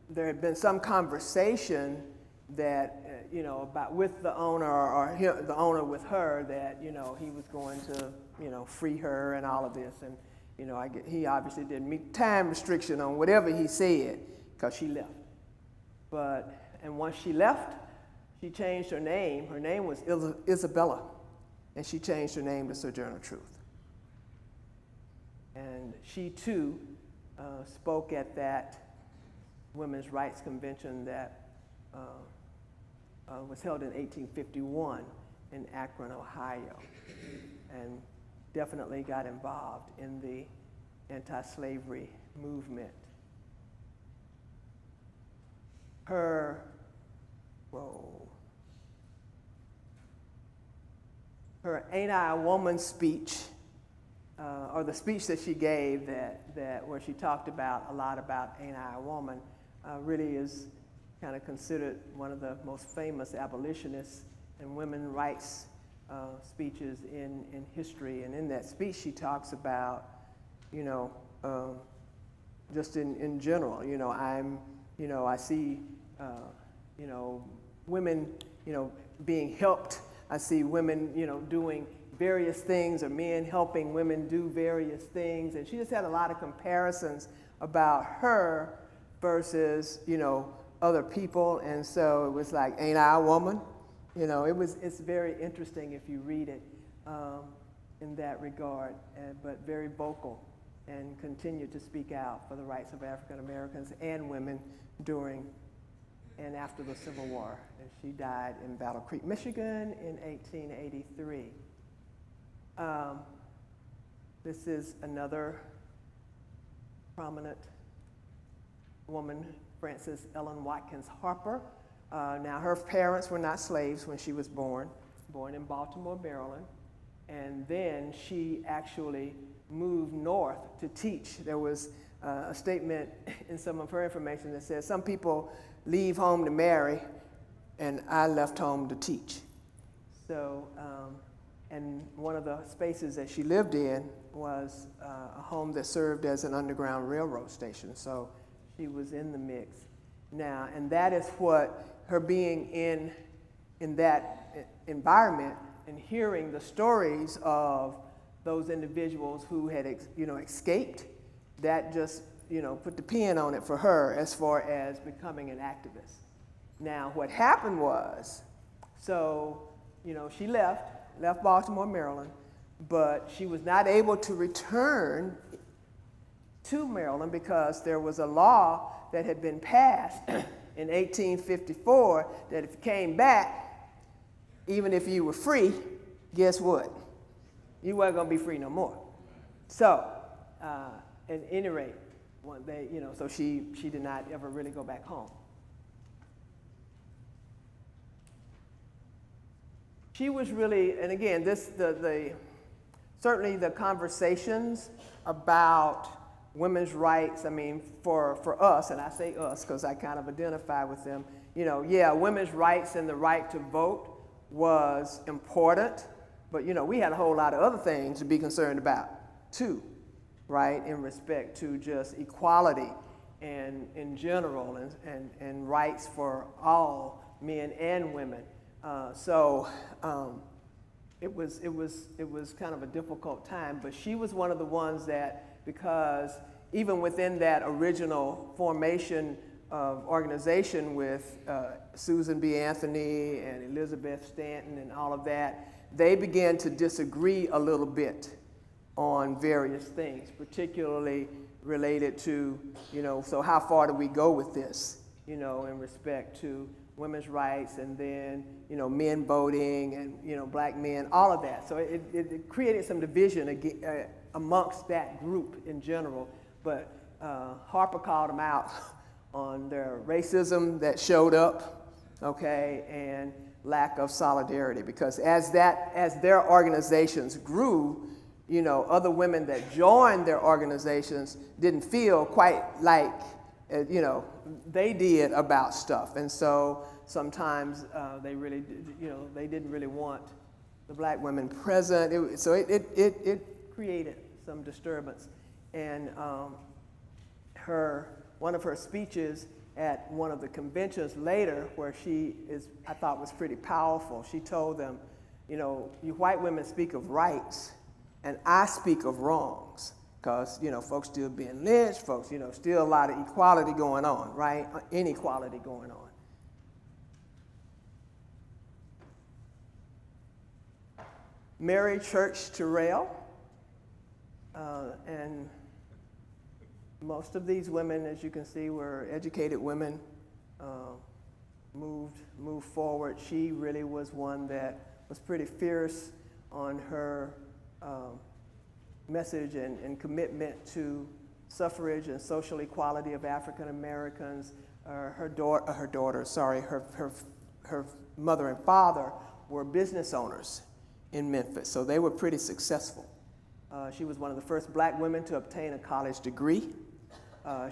there had been some conversation that, about with the owner or the owner with her that, he was going to, free her and all of this. And, he obviously didn't meet time restriction on whatever he said because she left. And once she left, she changed her name. Her name was Isabella, and she changed her name to Sojourner Truth. And she too spoke at that Women's Rights Convention that was held in 1851 in Akron, Ohio, and definitely got involved in the anti-slavery movement. Her Ain't I a Woman speech, or the speech that she gave where she talked a lot about Ain't I a Woman, really is kind of considered one of the most famous abolitionists and women's rights speeches in history. And in that speech, she talks about, just in general, I see, women, being helped. I see women, doing various things, or men helping women do various things. And she just had a lot of comparisons about her versus, other people. And so it was like, ain't I a woman? It's very interesting if you read it in that regard, but very vocal and continued to speak out for the rights of African Americans and women during and after the Civil War. And she died in Battle Creek, Michigan in 1883. This is another prominent woman, Frances Ellen Watkins Harper. Now, her parents were not slaves when she was born in Baltimore, Maryland. And then she actually moved north to teach. There was a statement in some of her information that says, some people leave home to marry, and I left home to teach. So, and one of the spaces that she lived in was a home that served as an underground railroad station. So she was in the mix. Now, and that is what her being in that environment and hearing the stories of those individuals who had escaped, that just put the pin on it for her as far as becoming an activist. Now, what happened was, so she left Baltimore, Maryland, but she was not able to return to Maryland because there was a law that had been passed in 1854 that if you came back, even if you were free, guess what? You weren't going to be free no more. So, at any rate, so she did not ever really go back home. She was really, and again, certainly the conversations about women's rights, I mean, for us, and I say us because I kind of identify with them, women's rights and the right to vote was important, but we had a whole lot of other things to be concerned about too, right, in respect to just equality and in general and rights for all men and women. It was kind of a difficult time, but she was one of the ones that, because even within that original formation of organization with Susan B. Anthony and Elizabeth Stanton and all of that, they began to disagree a little bit on various things, particularly related to, so how far do we go with this, in respect to women's rights and then, men voting and, black men, all of that. So it created some division amongst that group in general. But Harper called them out on their racism that showed up, okay, and lack of solidarity. Because as their organizations grew, other women that joined their organizations didn't feel quite like, they did about stuff. And so sometimes they really, they didn't really want the black women present. It created some disturbance. And one of her speeches at one of the conventions later, where I thought was pretty powerful, she told them, you white women speak of rights, and I speak of wrongs. Because, folks still being lynched, folks, still a lot of equality going on, right? Inequality going on. Mary Church Terrell, and most of these women, as you can see, were educated women, moved forward. She really was one that was pretty fierce on her message and commitment to suffrage and social equality of African Americans. Her mother and father were business owners in Memphis, so they were pretty successful. She was one of the first black women to obtain a college degree.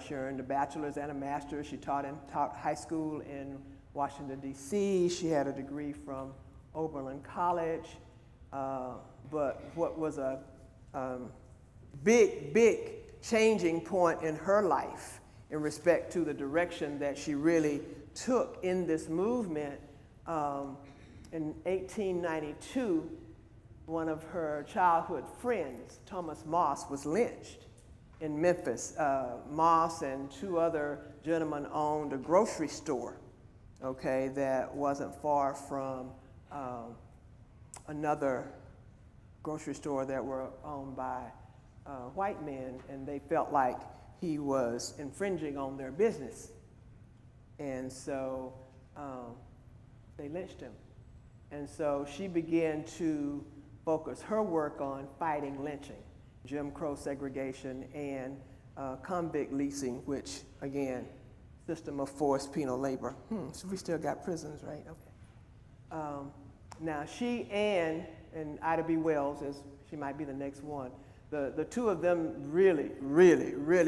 She earned a bachelor's and a master's. She taught high school in Washington, D.C. She had a degree from Oberlin College. But what was a big changing point in her life in respect to the direction that she really took in this movement, in 1892, one of her childhood friends, Thomas Moss, was lynched in Memphis. Moss and two other gentlemen owned a grocery store, okay, that wasn't far from another grocery store that were owned by white men, and they felt like he was infringing on their business. And so they lynched him. And so she began to focus her work on fighting lynching, Jim Crow segregation, and convict leasing, which, again, system of forced penal labor. So we still got prisons, right? Okay. Now, she and Ida B. Wells, as she might be the next one, the two of them really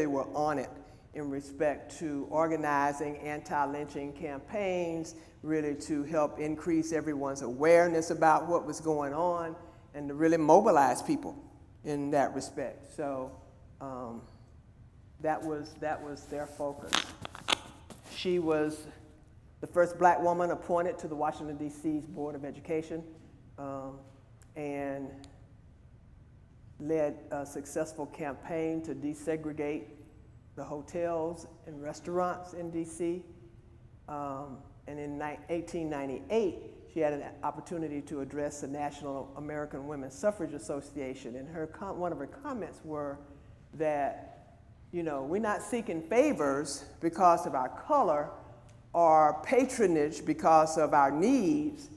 were on it in respect to organizing anti-lynching campaigns, really to help increase everyone's awareness about what was going on and to really mobilize people in that respect. So that was their focus. She was the first black woman appointed to the Washington, D.C.'s Board of Education. and led a successful campaign to desegregate the hotels and restaurants in DC. And in 1898, she had an opportunity to address the National American Women's Suffrage Association, and one of her comments were that, you know, we're not seeking favors because of our color or patronage because of our needs.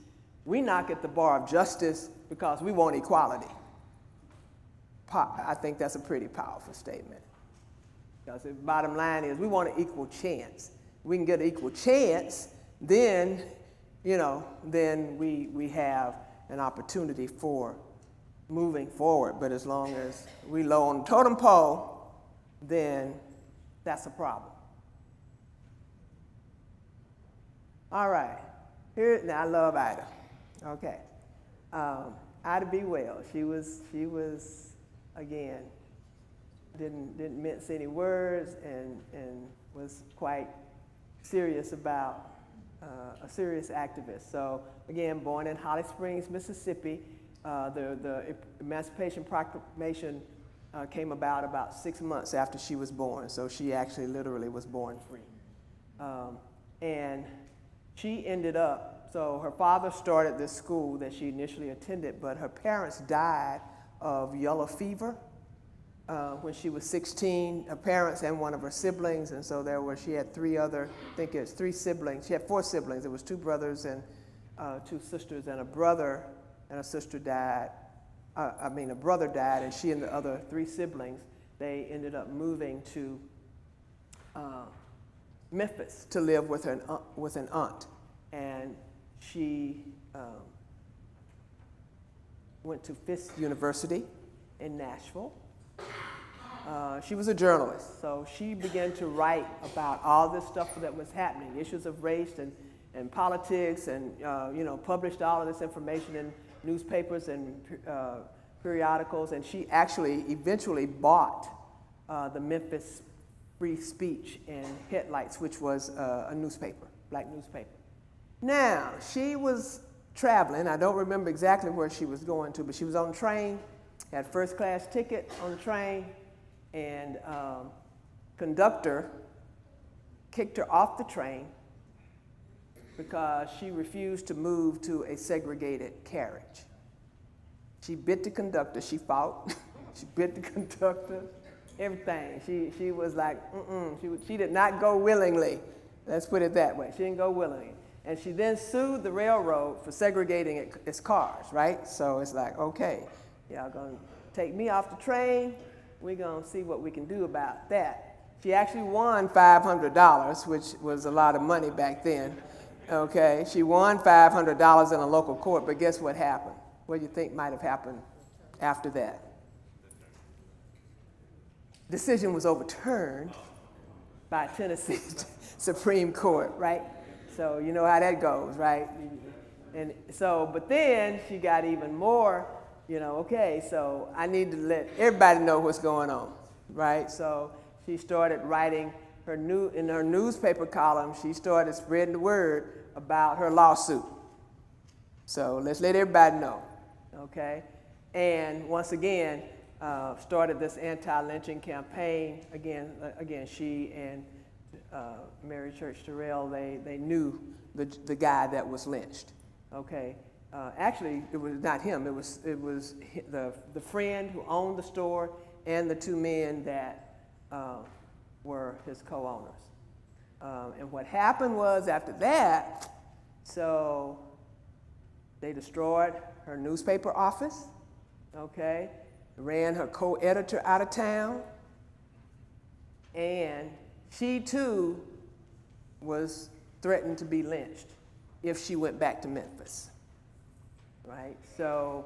We knock at the bar of justice because we want equality. I think that's a pretty powerful statement. Because the bottom line is we want an equal chance. We can get an equal chance, then, you know, then we have an opportunity for moving forward. But as long as we low on the totem pole, then that's a problem. All right, here, now I love Ida. Okay, Ida B. Wells, she was again, didn't mince any words and was quite serious about, a serious activist. So again, born in Holly Springs, Mississippi, the Emancipation Proclamation came about 6 months after she was born. So she actually literally was born free. And she ended up, so her father started this school that she initially attended, but her parents died of yellow fever when she was 16, her parents and one of her siblings, and so she had three siblings. She had 4 siblings. There was 2 brothers and 2 sisters, and a brother and a sister died. A brother died, and she and the other 3 siblings, they ended up moving to Memphis to live with an aunt, and she went to Fisk University in Nashville. She was a journalist, so she began to write about all this stuff that was happening, issues of race and politics, and published all of this information in newspapers and periodicals, and she actually eventually bought the Memphis Free Speech and Headlights, which was a newspaper, black newspaper. Now, she was traveling. I don't remember exactly where she was going to, but she was on a train, had first class ticket on the train, and conductor kicked her off the train because she refused to move to a segregated carriage. She bit the conductor, she fought, she bit the conductor, everything. She was like, she did not go willingly. Let's put it that way, she didn't go willingly. And she then sued the railroad for segregating its cars, right? So it's like, okay, y'all gonna take me off the train, we're gonna see what we can do about that. She actually won $500, which was a lot of money back then, okay? She won $500 in a local court, but guess what happened? What do you think might have happened after that? Decision was overturned by Tennessee Supreme Court, right? So you know how that goes, right? And so, but then she got even more, okay, so I need to let everybody know what's going on, right? So she started writing in her newspaper column, she started spreading the word about her lawsuit. So let's let everybody know, okay? And once again, started this anti-lynching campaign. Again, she and Mary Church Terrell, they knew the guy that was lynched, okay? Actually, it was not him. It was the friend who owned the store and the 2 men that were his co-owners. And what happened was after that, so they destroyed her newspaper office, okay? Ran her co-editor out of town, and she too was threatened to be lynched if she went back to Memphis, right? So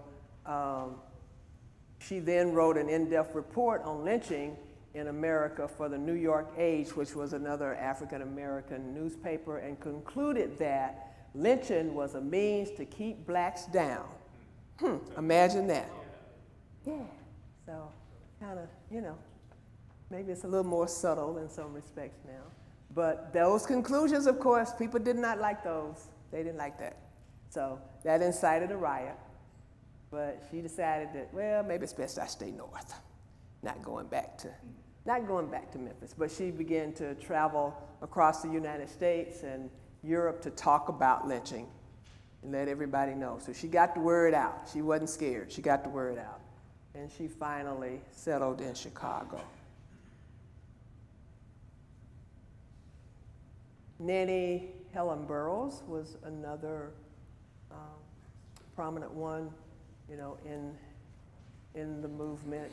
she then wrote an in-depth report on lynching in America for the New York Age, which was another African-American newspaper, and concluded that lynching was a means to keep blacks down. Imagine that. Yeah, so kind of, maybe it's a little more subtle in some respects now. But those conclusions, of course, people did not like those. They didn't like that. So that incited a riot. but she decided that, well, maybe it's best I stay north, not going back to Memphis. But she began to travel across the United States and Europe to talk about lynching and let everybody know. So she got the word out. She wasn't scared. She got the word out. And she finally settled in Chicago. Nanny Helen Burroughs was another prominent one, you know, in the movement.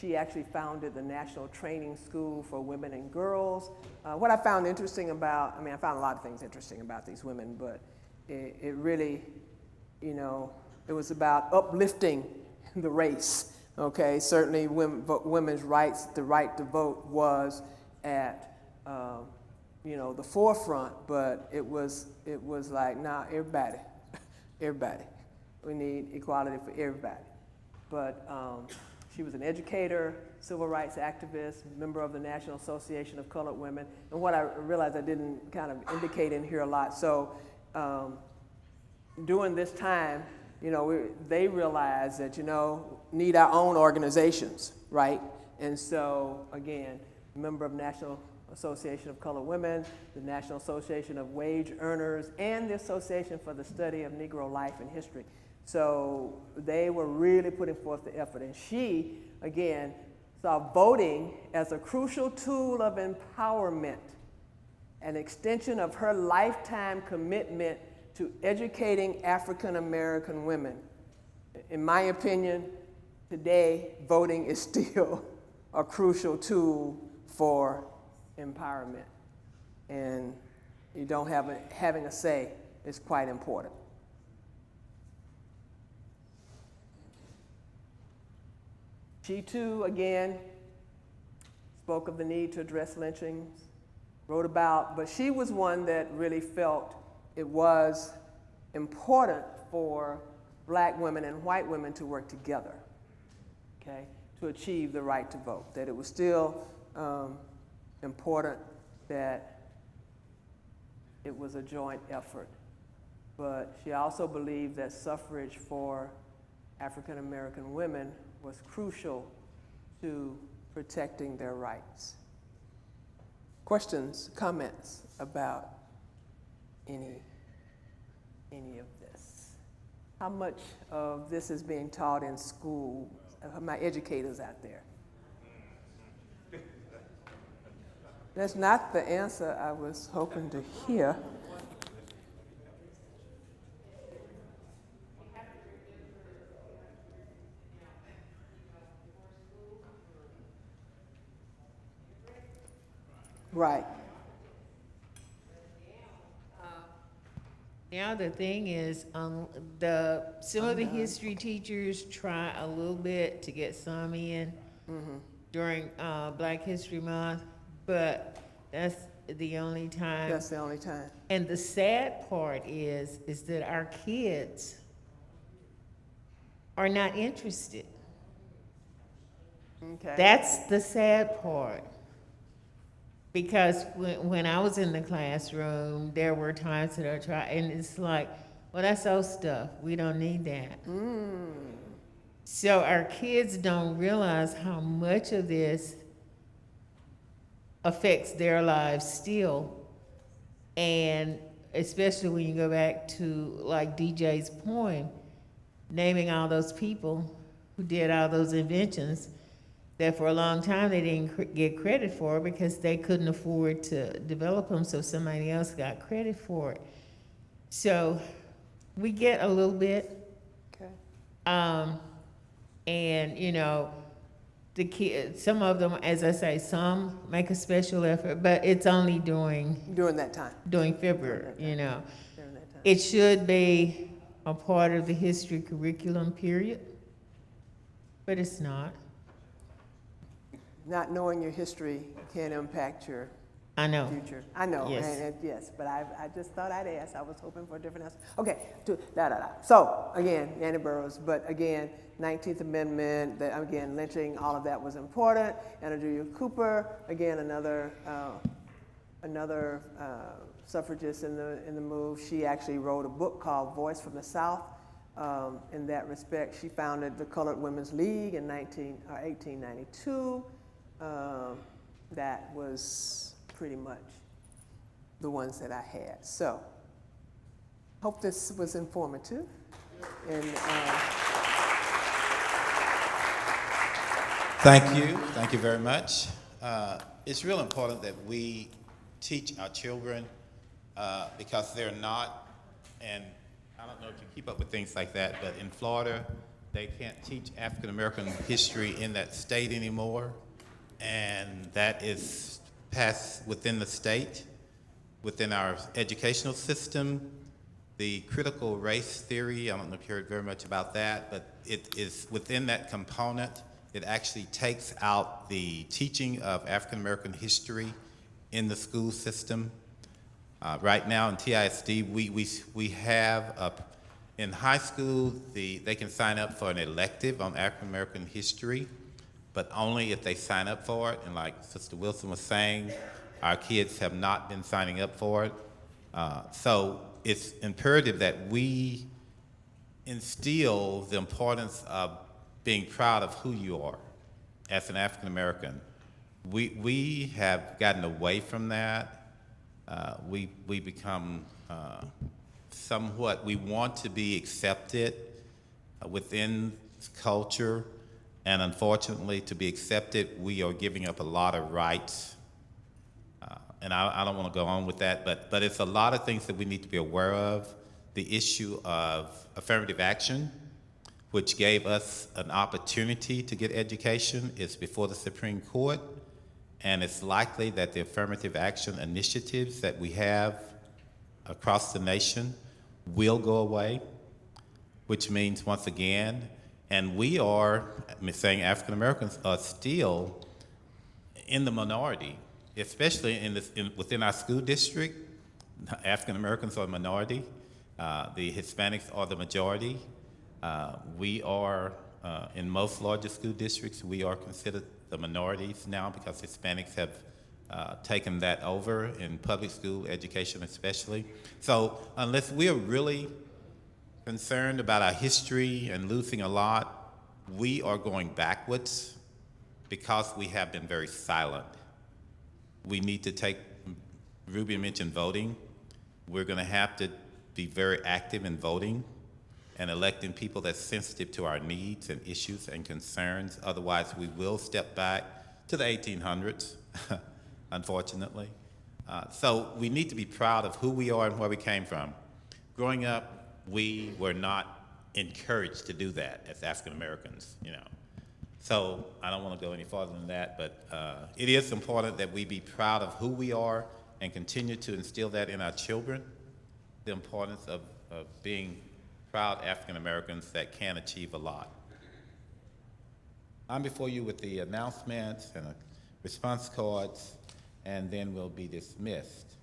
She actually founded the National Training School for Women and Girls. What I found interesting about, I found a lot of things interesting about these women, but it really, you know, it was about uplifting the race, okay? Certainly women's rights, the right to vote was at, you know, the forefront, but it was like, nah, everybody, we need equality for everybody. But she was an educator, civil rights activist, member of the National Association of Colored Women. And what I realized I didn't kind of indicate in here a lot. So during this time, you know, they realized that, you know, need our own organizations, right? And so, again, member of National Association of Colored Women, the National Association of Wage Earners, and the Association for the Study of Negro Life and History. So they were really putting forth the effort. And she, again, saw voting as a crucial tool of empowerment, an extension of her lifetime commitment to educating African American women. In my opinion, today, voting is still a crucial tool for empowerment. And you don't having a say is quite important. She too, again, spoke of the need to address lynchings, wrote about, but she was one that really felt it was important for black women and white women to work together, okay, to achieve the right to vote, that it was still important that it was a joint effort. But she also believed that suffrage for African American women was crucial to protecting their rights. Questions, comments about any of this? How much of this is being taught in school? My educators out there. That's not the answer I was hoping to hear. Right. Now the thing is, some of the history teachers try a little bit to get some in during Black History Month, but that's the only time. That's the only time. And the sad part is that our kids are not interested. Okay. That's the sad part. Because when I was in the classroom, there were times that I tried, and it's like, well, that's old stuff. We don't need that. So our kids don't realize how much of this affects their lives still. And especially when you go back to like DJ's poem, naming all those people who did all those inventions that for a long time they didn't get credit for because they couldn't afford to develop them, so somebody else got credit for it. So we get a little bit. Okay. And you know, the kids, some of them, as I say, some make a special effort, but it's only during that time. During February, you know. During that time. It should be a part of the history curriculum, period, but it's not. Not knowing your history can impact your I know. future. I know, Yes. and yes, but I just thought I'd ask. I was hoping for a different answer. Okay, So, again, Nanny Burroughs, but again, 19th Amendment, again, lynching, all of that was important. Anna Julia Cooper, again, another suffragist in the move. She actually wrote a book called Voice from the South, in that respect. She founded the Colored Women's League in 1892. That was pretty much the ones that I had. So, hope this was informative. And Thank you very much. It's real important that we teach our children because they're not, and I don't know if you keep up with things like that, but in Florida, they can't teach African American history in that state anymore, and that is passed within the state, within our educational system. The critical race theory, I don't know if you heard very much about that, but it is within that component. It actually takes out the teaching of African American history in the school system. Right now in TISD, we have in high school, they can sign up for an elective on African American history, but only if they sign up for it. And like Sister Wilson was saying, our kids have not been signing up for it. So it's imperative that we instill the importance of being proud of who you are as an African American. We have gotten away from that. We become somewhat, we want to be accepted within culture, and unfortunately, to be accepted, we are giving up a lot of rights. And I don't want to go on with that, but it's a lot of things that we need to be aware of. The issue of affirmative action, which gave us an opportunity to get education, is before the Supreme Court, and it's likely that the affirmative action initiatives that we have across the nation will go away, which means, once again, and we are, I'm saying African Americans are still in the minority, especially within our school district. African Americans are a minority. The Hispanics are the majority. We are, in most larger school districts, we are considered the minorities now because Hispanics have taken that over in public school education especially. So unless we are really concerned about our history and losing a lot, we are going backwards because we have been very silent. We need to take, Rubye mentioned voting. We're going to have to be very active in voting and electing people that's sensitive to our needs and issues and concerns. Otherwise, we will step back to the 1800s, unfortunately. So we need to be proud of who we are and where we came from. Growing up, we were not encouraged to do that as African Americans, you know. So I don't want to go any farther than that, but it is important that we be proud of who we are and continue to instill that in our children, the importance of being proud African Americans that can achieve a lot. I'm before you with the announcements and response cards, and then we'll be dismissed.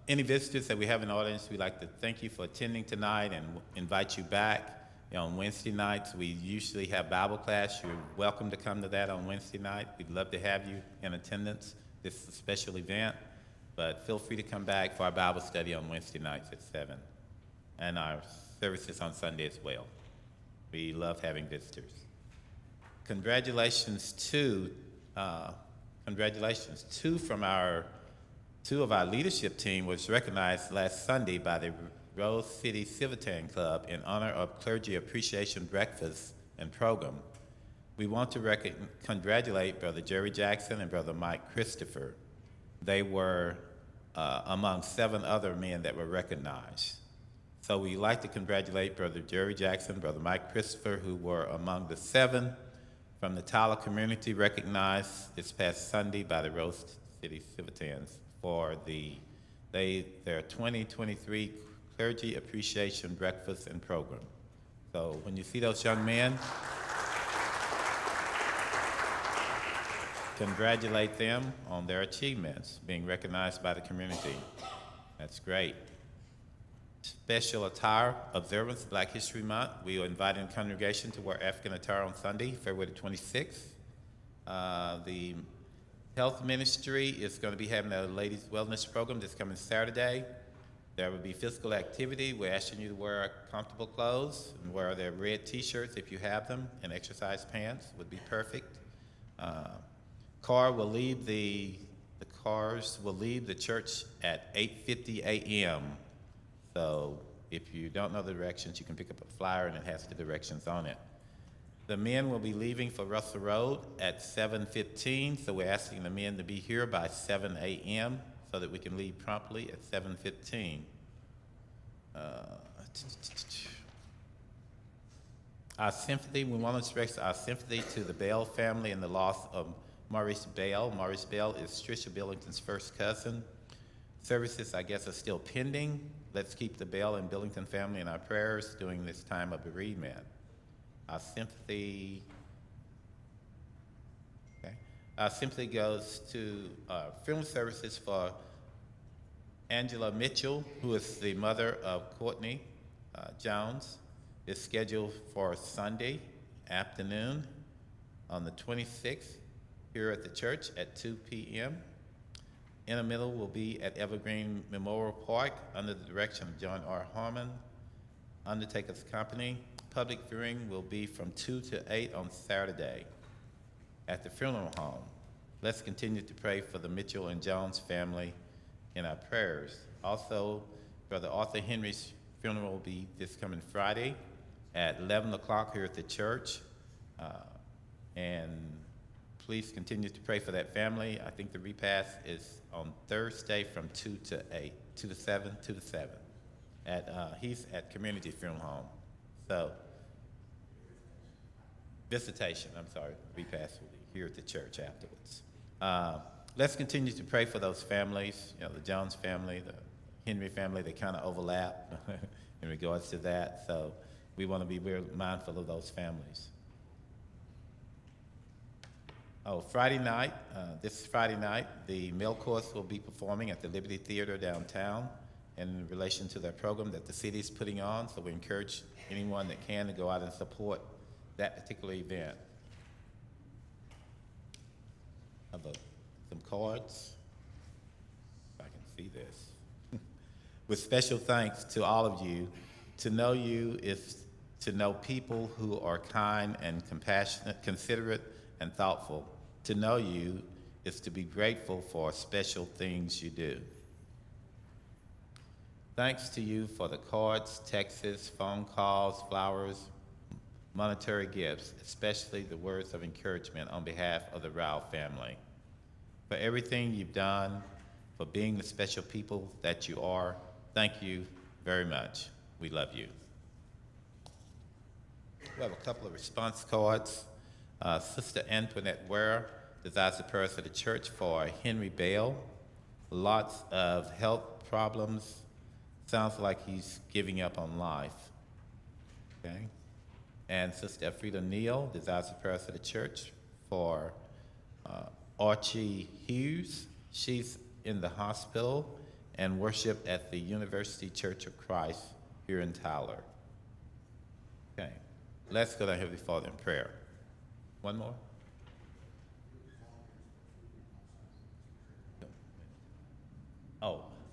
Any visitors that we have in the audience, we'd like to thank you for attending tonight and invite you back. You know, on Wednesday nights, we usually have Bible class. You're welcome to come to that on Wednesday night. We'd love to have you in attendance. This is a special event, but feel free to come back for our Bible study on Wednesday nights at 7, and our services on Sunday as well. We love having visitors. Congratulations to two of our leadership team was recognized last Sunday by the Rose City Civitan Club in honor of Clergy Appreciation Breakfast and Program. We want to congratulate Brother Jerry Jackson and Brother Mike Christopher. They were among 7 other men that were recognized. So we'd like to congratulate Brother Jerry Jackson, Brother Mike Christopher, who were among the 7 from the Tyler community recognized this past Sunday by the Rose City Civitans for their 2023 Clergy Appreciation Breakfast and Program. So when you see those young men, congratulate them on their achievements, being recognized by the community. That's great. Special attire observance, Black History Month. We are inviting the congregation to wear African attire on Sunday, February 26th. The Health Ministry is going to be having a ladies' wellness program this coming Saturday. There will be physical activity. We're asking you to wear comfortable clothes and wear their red T-shirts if you have them, and exercise pants would be perfect. Cars will leave the church at 8:50 a.m. So if you don't know the directions, you can pick up a flyer and it has the directions on it. The men will be leaving for Russell Road at 7:15, so we're asking the men to be here by 7 a.m. so that we can leave promptly at 7:15. Our sympathy, we want to express our sympathy to the Bell family and the loss of Maurice Bell. Maurice Bell is Tricia Billington's first cousin. Services, I guess, are still pending. Let's keep the Bell and Billington family in our prayers during this time of bereavement. Our sympathy, our sympathy goes to funeral services for Angela Mitchell, who is the mother of Courtney Jones, is scheduled for Sunday afternoon on the 26th here at the church at 2 p.m. Intermittent will be at Evergreen Memorial Park under the direction of John R. Harmon, Undertaker's Company. Public viewing will be from 2 to 8 on Saturday at the funeral home. Let's continue to pray for the Mitchell and Jones family in our prayers. Also, Brother Arthur Henry's funeral will be this coming Friday at 11 o'clock here at the church. And please continue to pray for that family. I think the repast is on Thursday from 2 to 8, 2 to 7, 2 to 7. He's at Community Funeral Home. So, repast will be here at the church afterwards. Let's continue to pray for those families, the Jones family, the Henry family, they kind of overlap in regards to that. So we want to be very mindful of those families. Friday night, this Friday night, the male chorus will be performing at the Liberty Theater downtown in relation to their program that the city is putting on. So we encourage anyone that can to go out and support that particular event. Some cards, if I can see this. With special thanks to all of you. To know you is to know people who are kind and compassionate, considerate, and thoughtful. To know you is to be grateful for special things you do. Thanks to you for the cards, texts, phone calls, flowers, monetary gifts, especially the words of encouragement on behalf of the Rao family. For everything you've done, for being the special people that you are, thank you very much. We love you. We have a couple of response cards. Sister Antoinette Ware desires the prayers of the church for Henry Bale. Lots of health problems. Sounds like he's giving up on life. Okay. And Sister Elfrida Neal desires the prayers of the church for Archie Hughes. She's in the hospital and worship at the University Church of Christ here in Tyler. Okay, let's go to our Heavenly Father in prayer. One more.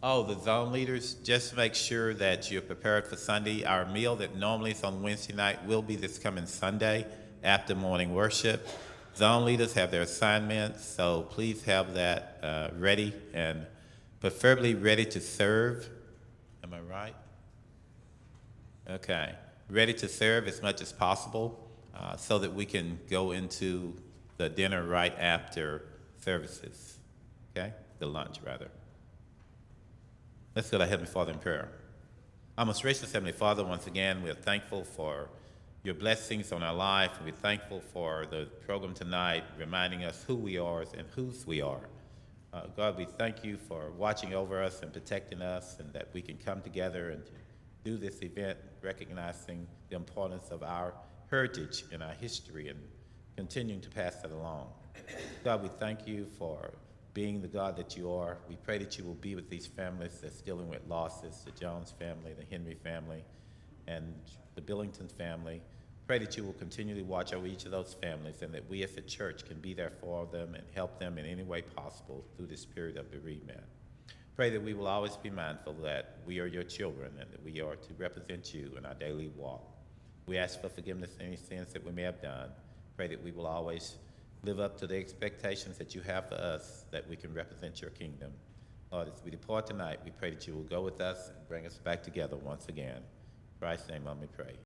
The zone leaders, just make sure that you're prepared for Sunday. Our meal that normally is on Wednesday night will be this coming Sunday after morning worship. Zone leaders have their assignments, so please have that ready and preferably ready to serve. Am I right? Okay. Ready to serve as much as possible so that we can go into the dinner right after services. Okay? The lunch, rather. Let's go to our Heavenly Father in prayer. Our most gracious Heavenly Father, once again, we're thankful for your blessings on our life. We're thankful for the program tonight, reminding us who we are and whose we are. God, we thank you for watching over us and protecting us, and that we can come together and do this event, recognizing the importance of our heritage and our history and continuing to pass that along. God, we thank you for being the God that you are. We pray that you will be with these families that's dealing with losses, the Jones family, the Henry family, and the Billington family. Pray that you will continually watch over each of those families, and that we as a church can be there for them and help them in any way possible through this period of bereavement. Pray that we will always be mindful that we are your children and that we are to represent you in our daily walk. We ask for forgiveness of any sins that we may have done. Pray that we will always live up to the expectations that you have for us, that we can represent your kingdom. Lord, as we depart tonight, we pray that you will go with us and bring us back together once again. In Christ's name, let me pray.